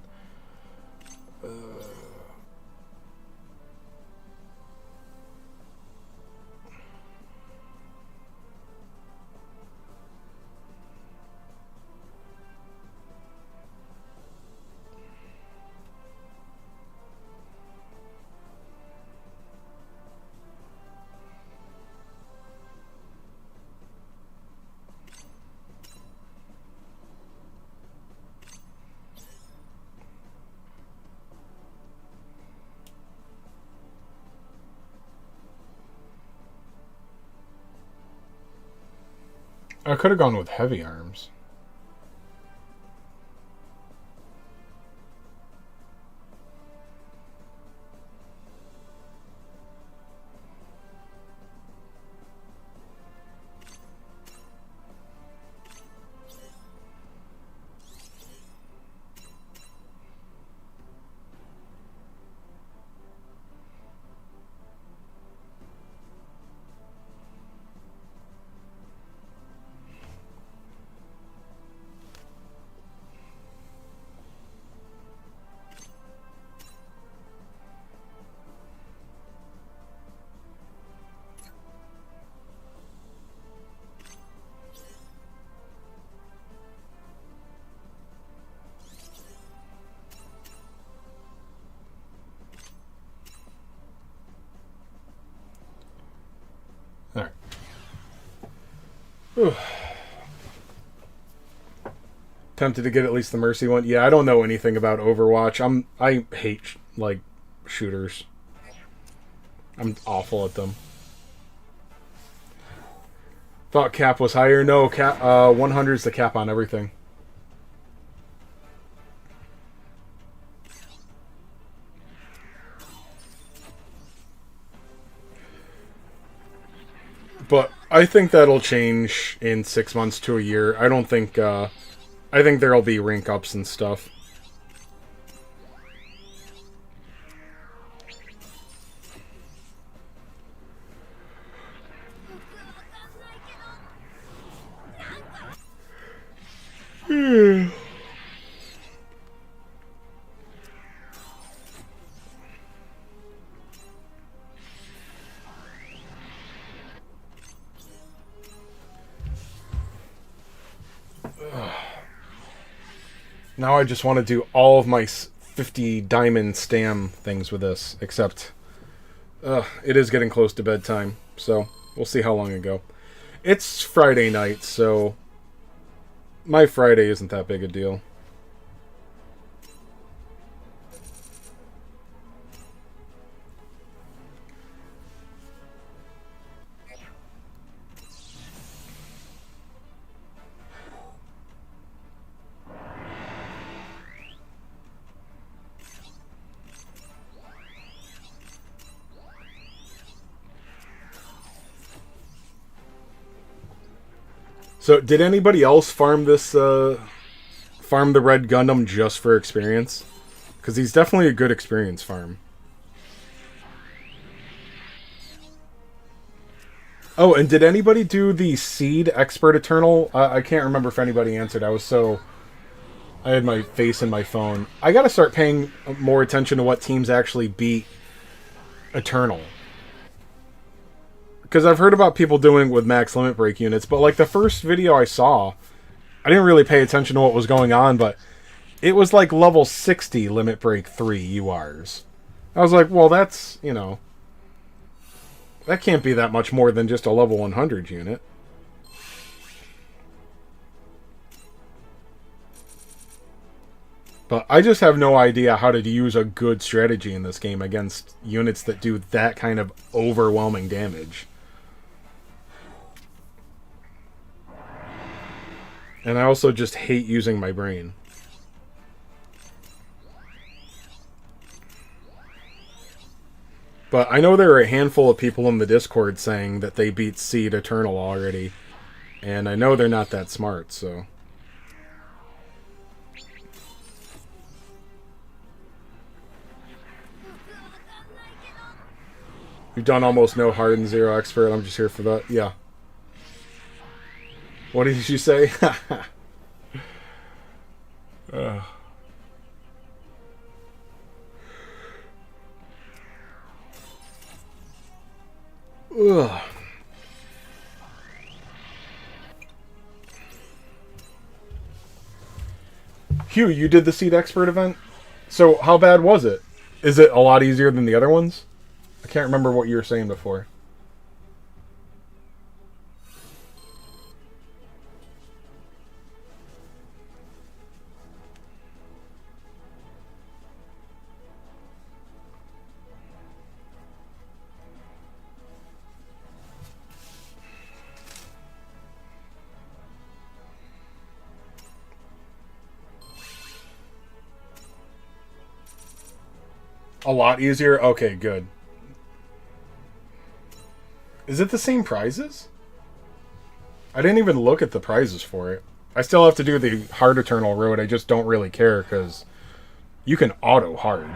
I could have gone with heavy arms. Alright. Tempted to get at least the Mercy one. Yeah, I don't know anything about Overwatch. I hate, like, shooters. I'm awful at them. Thought cap was higher. No, cap 100 is the cap on everything. But I think that'll change in 6 months to a year. I don't think, I think there'll be rank ups and stuff. Now I just want to do all of my 50 diamond stam things with this, except it is getting close to bedtime, so we'll see how long I go. It's Friday night, so my Friday isn't that big a deal. So, did anybody else farm this, farm the red Gundam just for experience? Because he's definitely a good experience farm. Oh, and did anybody do the Seed Expert Eternal? I can't remember if anybody answered. I had my face in my phone. I gotta start paying more attention to what teams actually beat Eternal. Because I've heard about people doing it with max limit break units, but like the first video I saw, I didn't really pay attention to what was going on, but it was like level 60 limit break 3 URs. I was like, well, that's, you know, that can't be that much more than just a level 100 unit. But I just have no idea how to use a good strategy in this game against units that do that kind of overwhelming damage. And I also just hate using my brain. But I know there are a handful of people in the Discord saying that they beat Seed Eternal already. And I know they're not that smart, so... You've done almost no hard and zero expert. I'm just here for that. Yeah. What did you say? Ugh. Ugh. Hugh, you did the Seed Expert event? So, how bad was it? Is it a lot easier than the other ones? I can't remember what you were saying before. A lot easier? Okay, good. Is it the same prizes? I didn't even look at the prizes for it. I still have to do the hard Eternal road. I just don't really care because you can auto hard.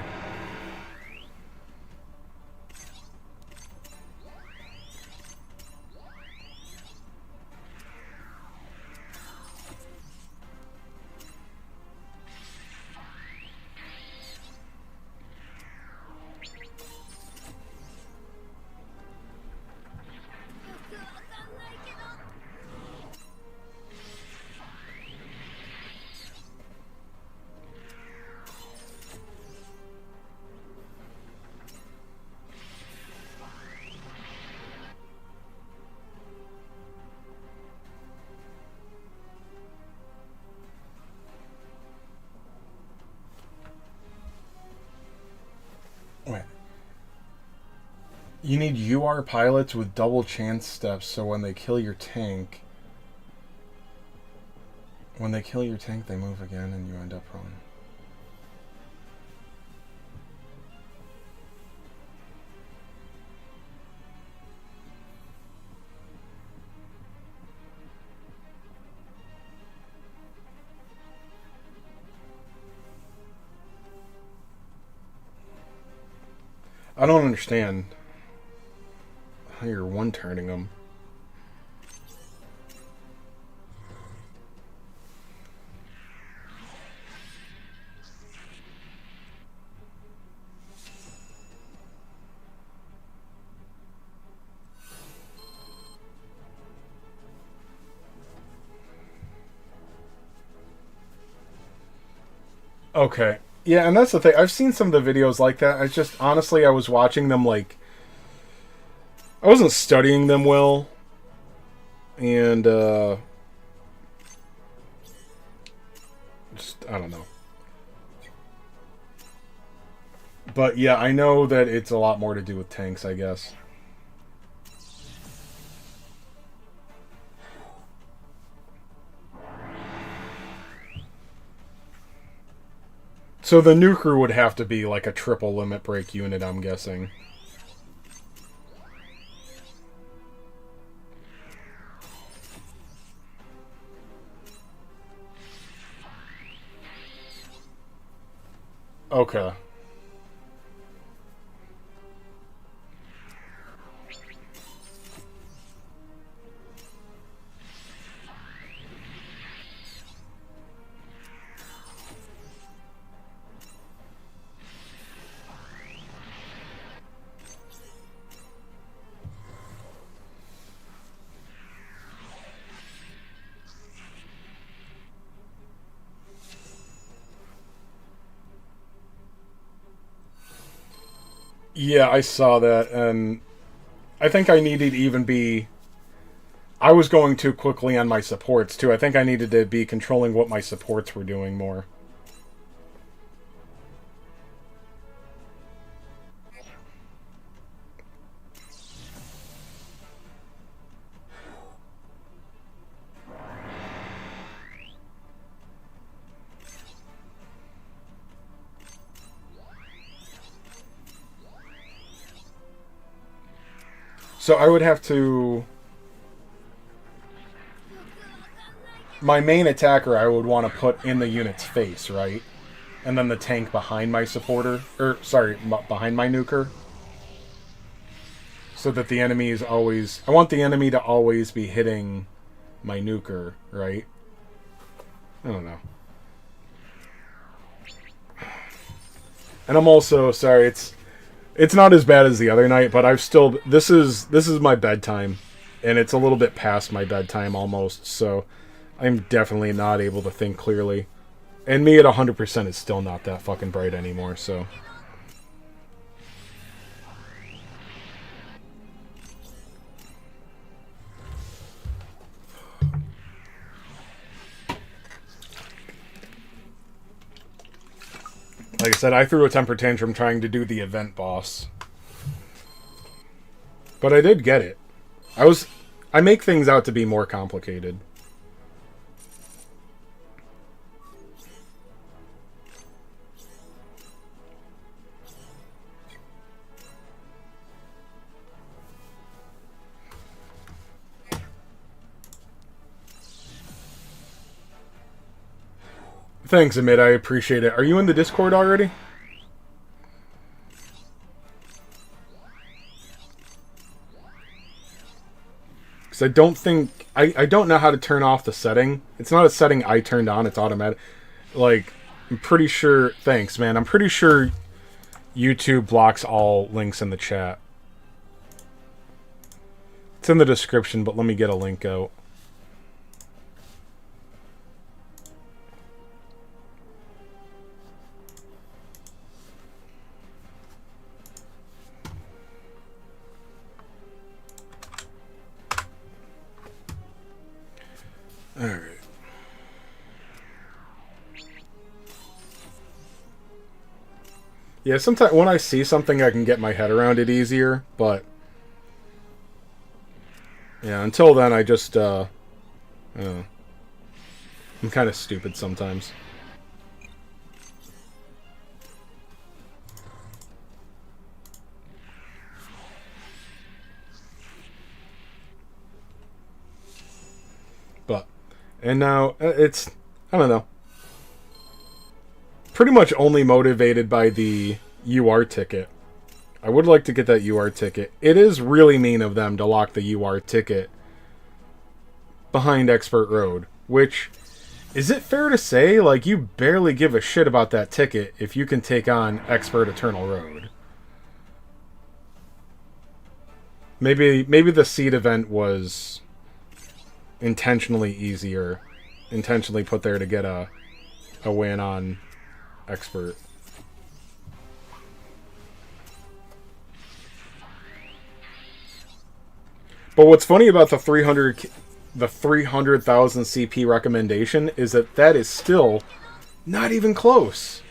Wait. You need UR pilots with double chance steps so when they kill your tank... When they kill your tank, they move again and you end up prone. I don't understand how you're one-turning them. Okay. Yeah, and that's the thing. I've seen some of the videos like that. I just, honestly, I was watching them like... I wasn't studying them well. And, just, I don't know. But, yeah, I know that it's a lot more to do with tanks, I guess. So the new crew would have to be like a triple limit break unit, I'm guessing. Okay. Yeah, I saw that, and I think I needed to even be. I was going too quickly on my supports, too. I think I needed to be controlling what my supports were doing more. So I would have to. My main attacker I would want to put in the unit's face, right? And then the tank behind my supporter. Or, sorry, behind my nuker. So that the enemy is always. I want the enemy to always be hitting my nuker, right? I don't know. And I'm also sorry. It's not as bad as the other night, but I've still. This is my bedtime, and it's a little bit past my bedtime almost. So I'm definitely not able to think clearly. And me at 100% is still not that fucking bright anymore. So. Like I said, I threw a temper tantrum trying to do the event boss. But I did get it. I make things out to be more complicated. Thanks, Amit. I appreciate it. Are you in the Discord already? Because I don't think... I don't know how to turn off the setting. It's not a setting I turned on. It's automatic. Like, I'm pretty sure... Thanks, man. I'm pretty sure YouTube blocks all links in the chat. It's in the description, but let me get a link out. Alright. Yeah, sometimes when I see something, I can get my head around it easier, but... Yeah, until then, I just, I'm kind of stupid sometimes. But, and now, it's, I don't know. Pretty much only motivated by the UR ticket. I would like to get that UR ticket. It is really mean of them to lock the UR ticket behind Expert Road, which, is it fair to say, like, you barely give a shit about that ticket if you can take on Expert Eternal Road? Maybe the seed event was intentionally easier, intentionally put there to get a win on Expert. But what's funny about the 300,000 CP recommendation is that is still not even close.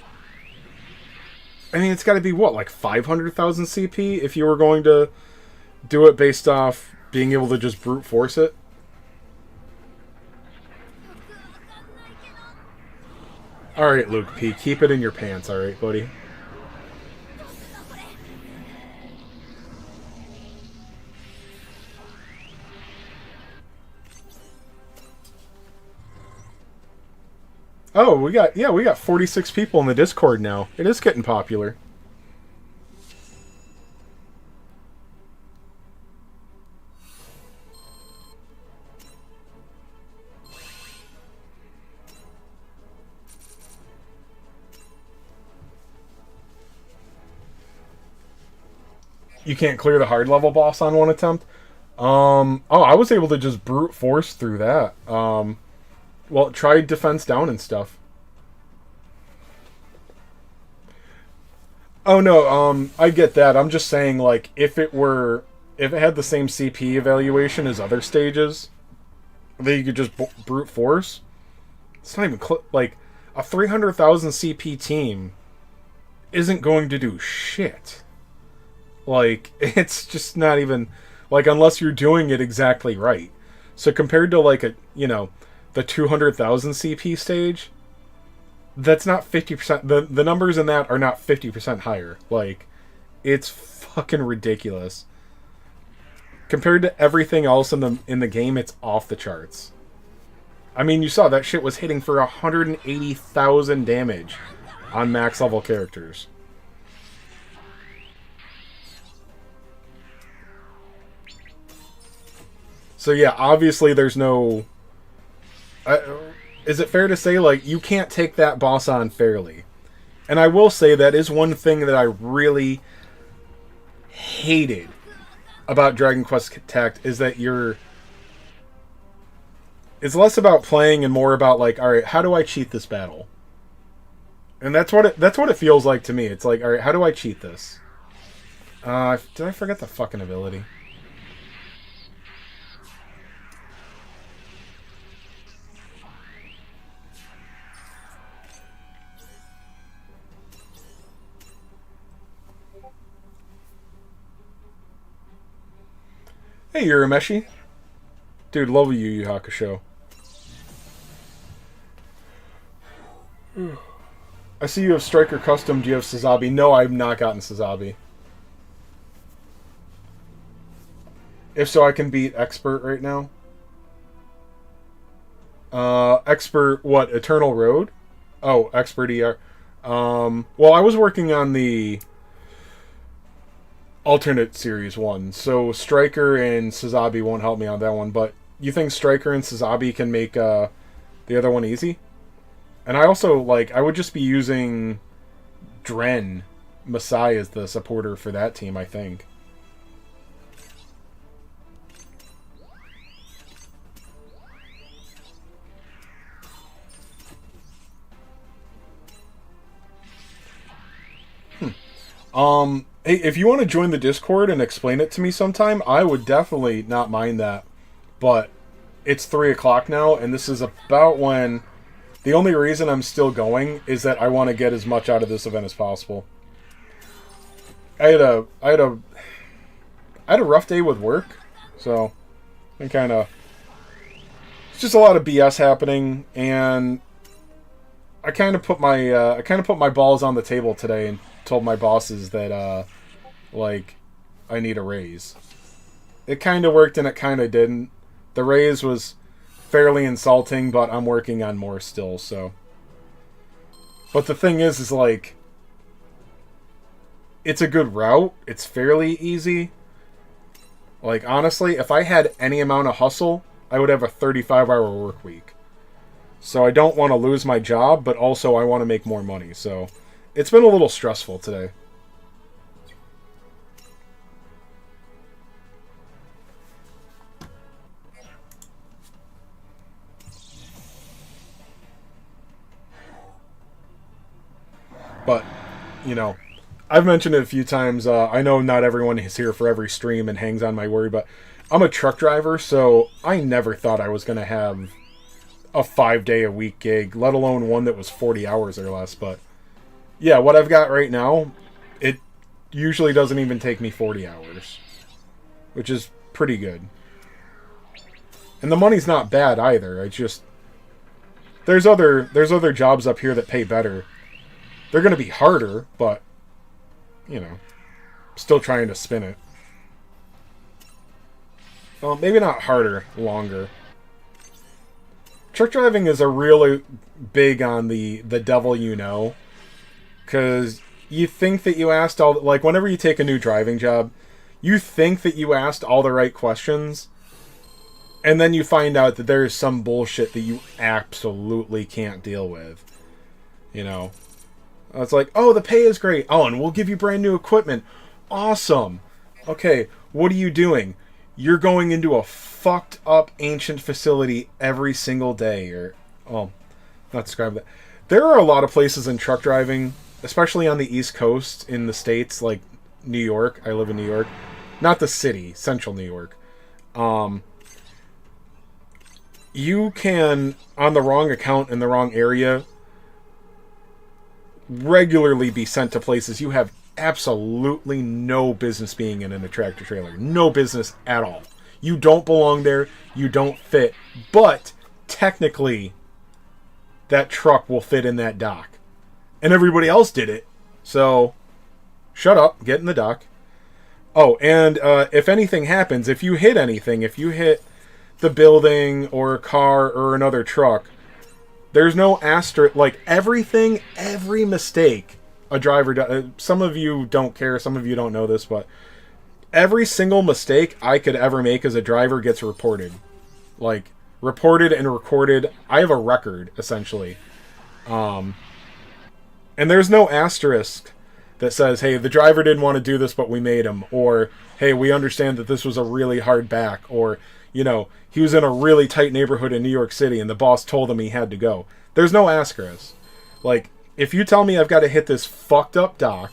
I mean, it's got to be what, like 500,000 CP if you were going to do it based off being able to just brute force it. Alright, Luke P. Keep it in your pants, alright, buddy? Oh, we got 46 people in the Discord now. It is getting popular. You can't clear the hard level boss on one attempt. Oh, I was able to just brute force through that. Well, try defense down and stuff. Oh no, I get that. I'm just saying, like, if it had the same CP evaluation as other stages, that you could just brute force. It's not even like a 300,000 CP team isn't going to do shit. Like, it's just not even like, unless you're doing it exactly right. So compared to like the 200,000 CP stage, that's not 50%. The numbers in that are not 50% higher. Like, it's fucking ridiculous. Compared to everything else in the game, it's off the charts. I mean, you saw that shit was hitting for 180,000 damage on max level characters. So yeah, obviously there's no... is it fair to say, like, you can't take that boss on fairly? And I will say that is one thing that I really hated about Dragon Quest Tact, is that it's less about playing and more about, like, alright, how do I cheat this battle? And that's what it feels like to me. It's like, alright, how do I cheat this? Did I forget the fucking ability? Hey, Urameshi. Dude, love Yu Yu Hakusho. I see you have Striker Custom. Do you have Sazabi? No, I've not gotten Sazabi. If so, I can beat Expert right now. Expert, what? Eternal Road? Oh, Expert ER. Well, I was working on the alternate series one, so Striker and Sazabi won't help me on that one, but you think Striker and Sazabi can make the other one easy? And I also, like, I would just be using Dren Masai as the supporter for that team, I think. Hey, if you want to join the Discord and explain it to me sometime, I would definitely not mind that. But it's 3 o'clock now, and this is about when... The only reason I'm still going is that I want to get as much out of this event as possible. I had a rough day with work, so I kind of... It's just a lot of BS happening, and I kind of put my balls on the table today and told my bosses that like, I need a raise. It kind of worked and it kind of didn't. The raise was fairly insulting, but I'm working on more still, so. But the thing is like, it's a good route. It's fairly easy. Like, honestly, if I had any amount of hustle, I would have a 35-hour work week. So I don't want to lose my job, but also I want to make more money, so it's been a little stressful today. But, you know, I've mentioned it a few times. I know not everyone is here for every stream and hangs on my worry, but I'm a truck driver, so I never thought I was going to have a 5-day-a-week gig, let alone one that was 40 hours or less. But, yeah, what I've got right now, it usually doesn't even take me 40 hours, which is pretty good. And the money's not bad either. It's just, there's other jobs up here that pay better. They're going to be harder, but, you know, still trying to spin it. Well, maybe not harder, longer. truck driving is a really big on the devil you know. Because you think that you asked all... Like, whenever you take a new driving job, you think that you asked all the right questions, and then you find out that there's some bullshit that you absolutely can't deal with. You know? It's like, oh, the pay is great. Oh, and we'll give you brand new equipment. Awesome. Okay, what are you doing? You're going into a fucked up ancient facility every single day. Or, oh, not describe that. There are a lot of places in truck driving, especially on the East Coast in the States, like New York. I live in New York. Not the city, central New York. You can, on the wrong account in the wrong area, regularly be sent to places you have absolutely no business being in a tractor trailer. No business at all. You don't belong there. You don't fit. But, technically, that truck will fit in that dock. And everybody else did it. So, shut up. Get in the dock. Oh, and if anything happens, if you hit anything, if you hit the building or a car or another truck, there's no asterisk. Like, everything, every mistake a driver does. Some of you don't care. Some of you don't know this, but every single mistake I could ever make as a driver gets reported. Like, reported and recorded. I have a record, essentially. And there's no asterisk that says, hey, the driver didn't want to do this, but we made him. Or, hey, we understand that this was a really hard back. Or, you know, he was in a really tight neighborhood in New York City and the boss told him he had to go. There's no asterisk. Like, if you tell me I've got to hit this fucked up dock,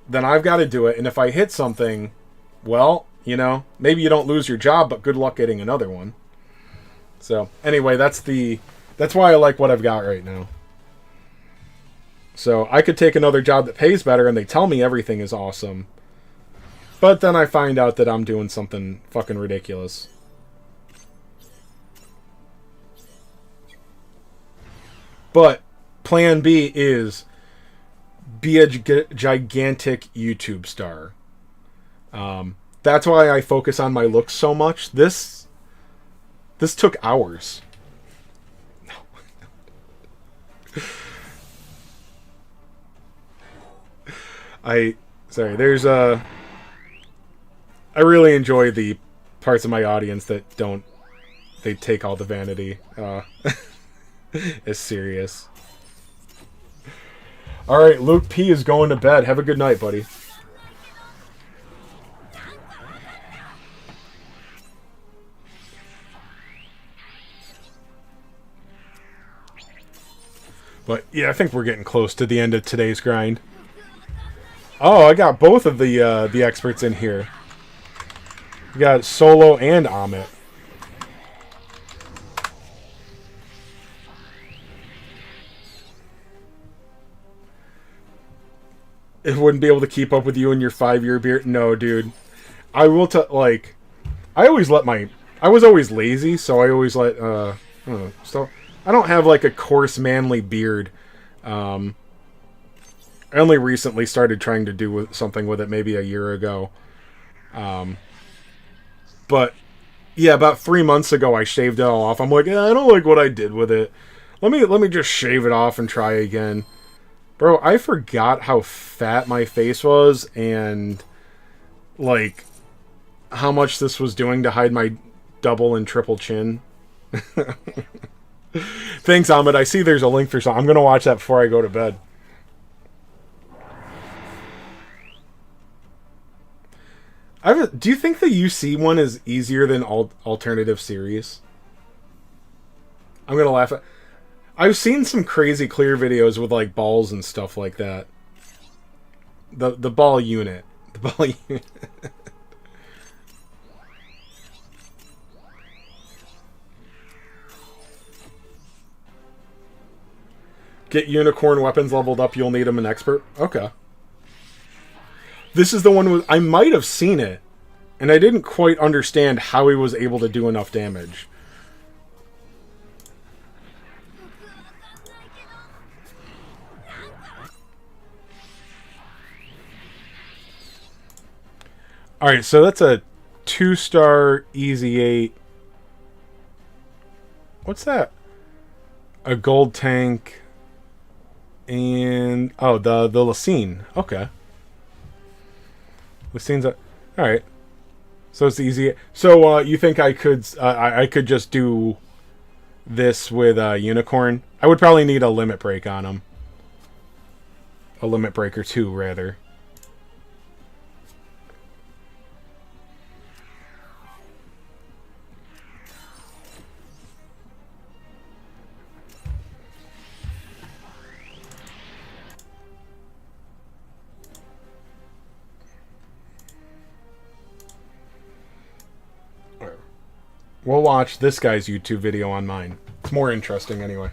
then I've got to do it. And if I hit something, well, you know, maybe you don't lose your job, but good luck getting another one. So, anyway, that's why I like what I've got right now. So, I could take another job that pays better and they tell me everything is awesome. But then I find out that I'm doing something fucking ridiculous. But plan B is be a gigantic YouTube star. That's why I focus on my looks so much. This took hours. There's I really enjoy the parts of my audience that they take all the vanity as serious. Alright, Luke P is going to bed. Have a good night, buddy. But yeah, I think we're getting close to the end of today's grind. Oh, I got both of the experts in here. We got Solo and Amit. It wouldn't be able to keep up with you and your 5-year beard. No, dude. I will like, I was always lazy, so I always let, so I don't have like a coarse manly beard. I only recently started trying to do something with it maybe a year ago. But yeah, about 3 months ago I shaved it all off. I'm like, I don't like what I did with it. Let me just shave it off and try again. Bro, I forgot how fat my face was and like how much this was doing to hide my double and triple chin. Thanks, Ahmed. I see there's a link for something. I'm going to watch that before I go to bed. Do you think the UC one is easier than alternative series? I'm going to laugh at... I've seen some crazy clear videos with like balls and stuff like that. The ball unit. The ball unit. Get unicorn weapons leveled up, you'll need them an expert. Okay. This is the one with... I might have seen it, and I didn't quite understand how he was able to do enough damage. Alright, so that's a 2-star Easy 8. What's that? A gold tank and the Lysine. Okay, Lysine's a all right. So it's easy. So you think I could just do this with Unicorn? I would probably need a limit break on him. A limit break or two, rather. We'll watch this guy's YouTube video on mine. It's more interesting anyway.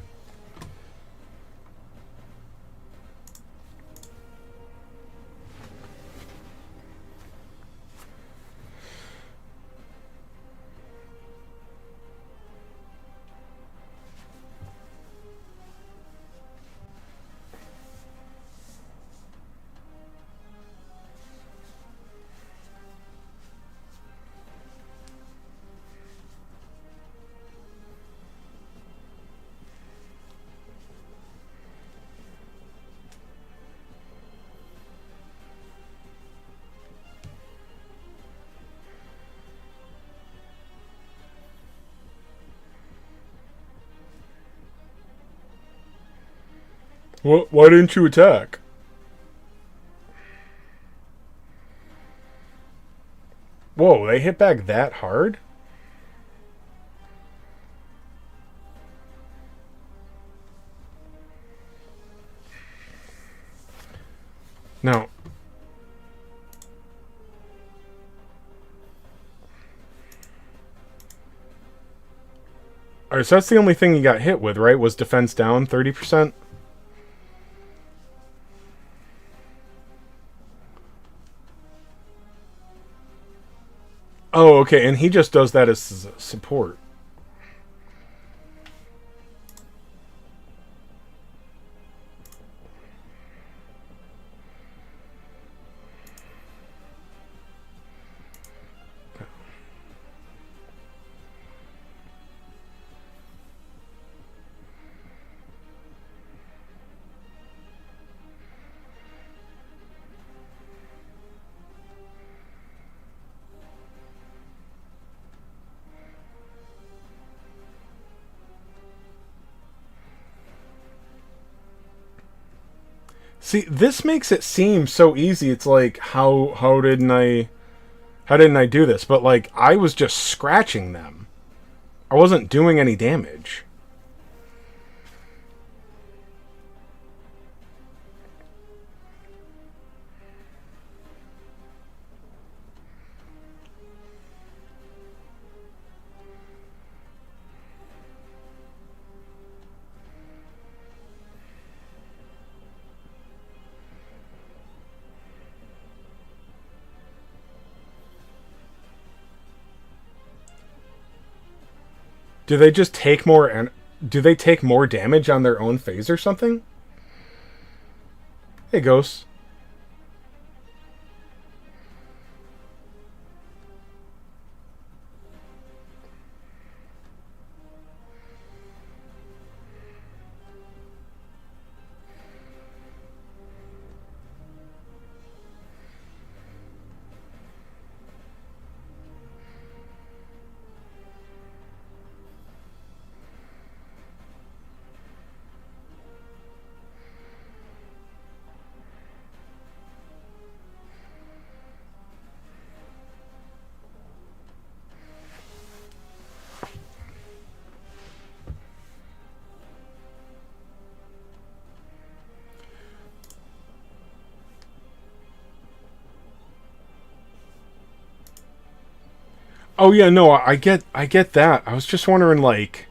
What? Why didn't you attack? Whoa, they hit back that hard? No. Alright, so that's the only thing you got hit with, right? Was defense down 30%? Oh, okay, and he just does that as support. See, this makes it seem so easy. It's like how didn't I do this? But like I was just scratching them. I wasn't doing any damage. Do they just take more and do they take more damage on their own phase or something? Hey, Ghost. Oh yeah, no, I get that. I was just wondering like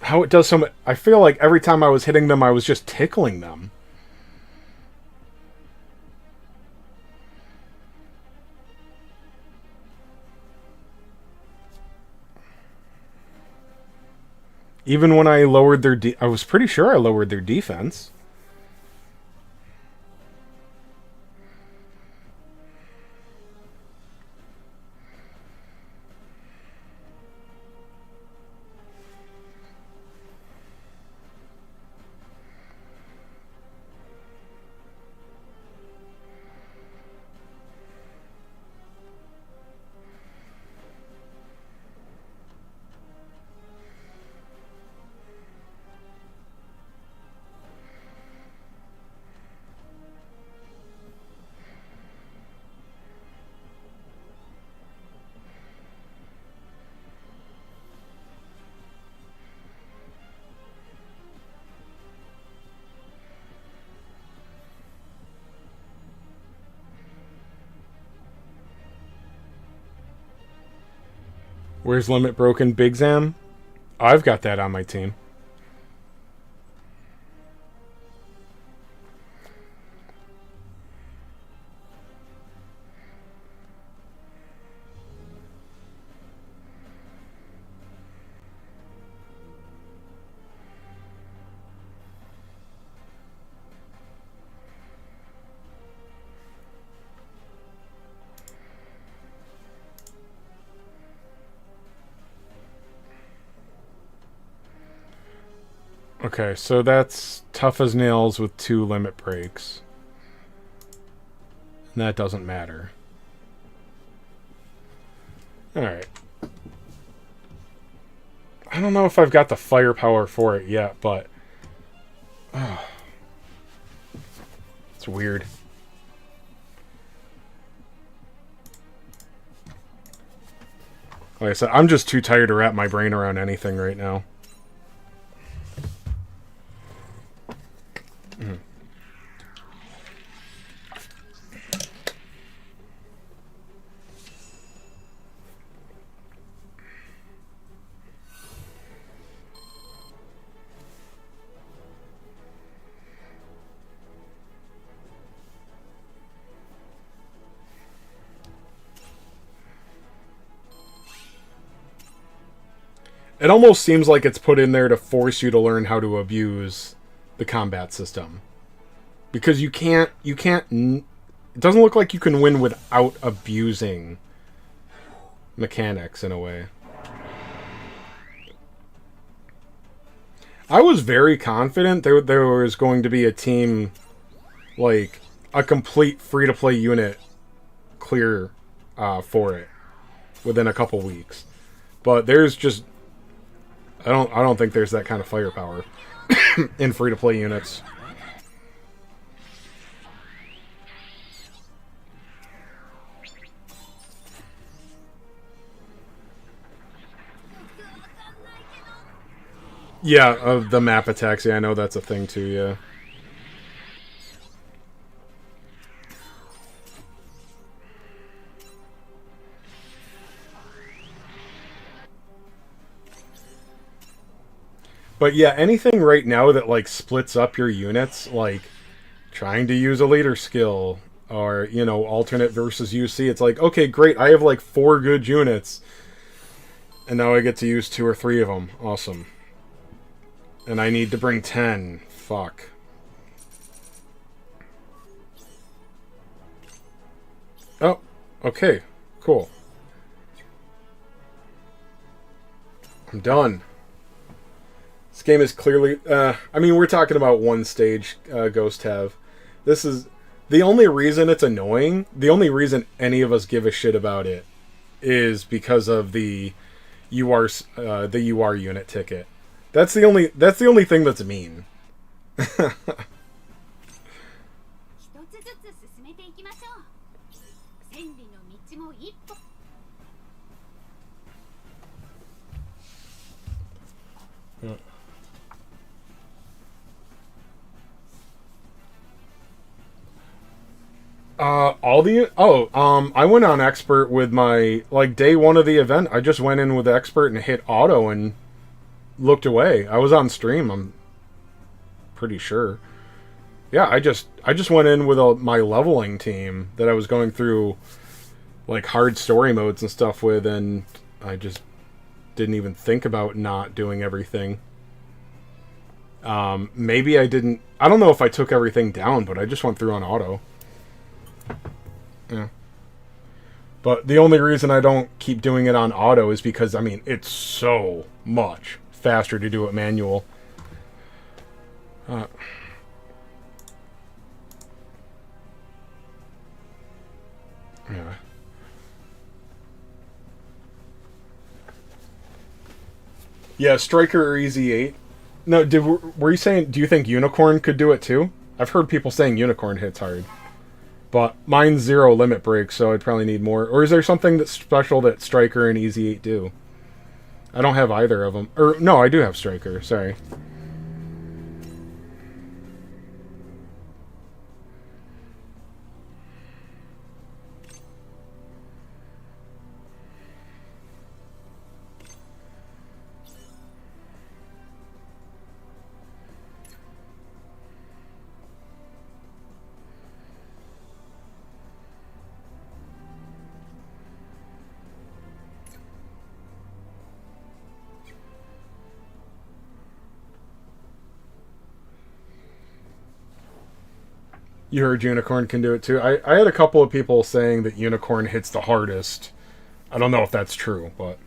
how it does some. I feel like every time I was hitting them, I was just tickling them. Even when I lowered their, I was pretty sure I lowered their defense. Where's Limit Broken? Big Zam? I've got that on my team. Okay, so that's Tough as Nails with 2 limit breaks. And that doesn't matter. Alright. I don't know if I've got the firepower for it yet, but... it's weird. Like I said, I'm just too tired to wrap my brain around anything right now. It almost seems like it's put in there to force you to learn how to abuse the combat system. Because you can't, it doesn't look like you can win without abusing mechanics in a way. I was very confident there was going to be a team, like, a complete free-to-play unit clear for it within a couple weeks. But there's just... I don't think there's that kind of firepower in free-to-play units. Yeah, of the map attacks. Yeah, I know that's a thing too, yeah. But yeah, anything right now that, like, splits up your units, like trying to use a leader skill or, you know, alternate versus UC, it's like, okay, great, I have like 4 good units and now I get to use 2 or 3 of them. Awesome. And I need to bring 10. Fuck. Oh, okay. Cool. I'm done. This game is clearly... I mean, we're talking about one stage Ghost have. This is... The only reason it's annoying, the only reason any of us give a shit about it, is because of the UR unit ticket. That's the only thing that's mean. I went on expert with my, like, day 1 of the event. I just went in with expert and hit auto and looked away. I was on stream, I'm pretty sure. Yeah, I just went in with my leveling team that I was going through, like, hard story modes and stuff with, and I just didn't even think about not doing everything. Maybe I didn't... I don't know if I took everything down, but I just went through on auto. Yeah. But the only reason I don't keep doing it on auto is because, I mean, it's so much faster to do it manual. Yeah. Yeah, Striker or Easy 8. No, were you saying, do you think Unicorn could do it too? I've heard people saying Unicorn hits hard. But mine's 0 limit break, so I'd probably need more. Or is there something that's special that Striker and Easy 8 do? I don't have either of them. Or, no, I do have Striker, sorry. You heard Unicorn can do it too. I had a couple of people saying that Unicorn hits the hardest. I don't know if that's true, but...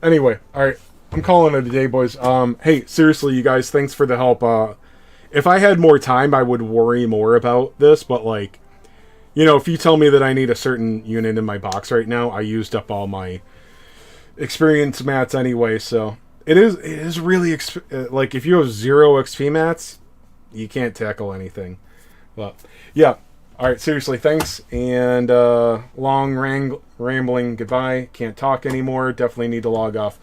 Anyway, alright. I'm calling it a day, boys. Hey, seriously, you guys, thanks for the help. If I had more time, I would worry more about this, but, like, you know, if you tell me that I need a certain unit in my box right now, I used up all my experience mats anyway, so... It is really... like, if you have 0 XP mats, you can't tackle anything. But, yeah. Alright, seriously, thanks. And, long rambling goodbye. Can't talk anymore. Definitely need to log off.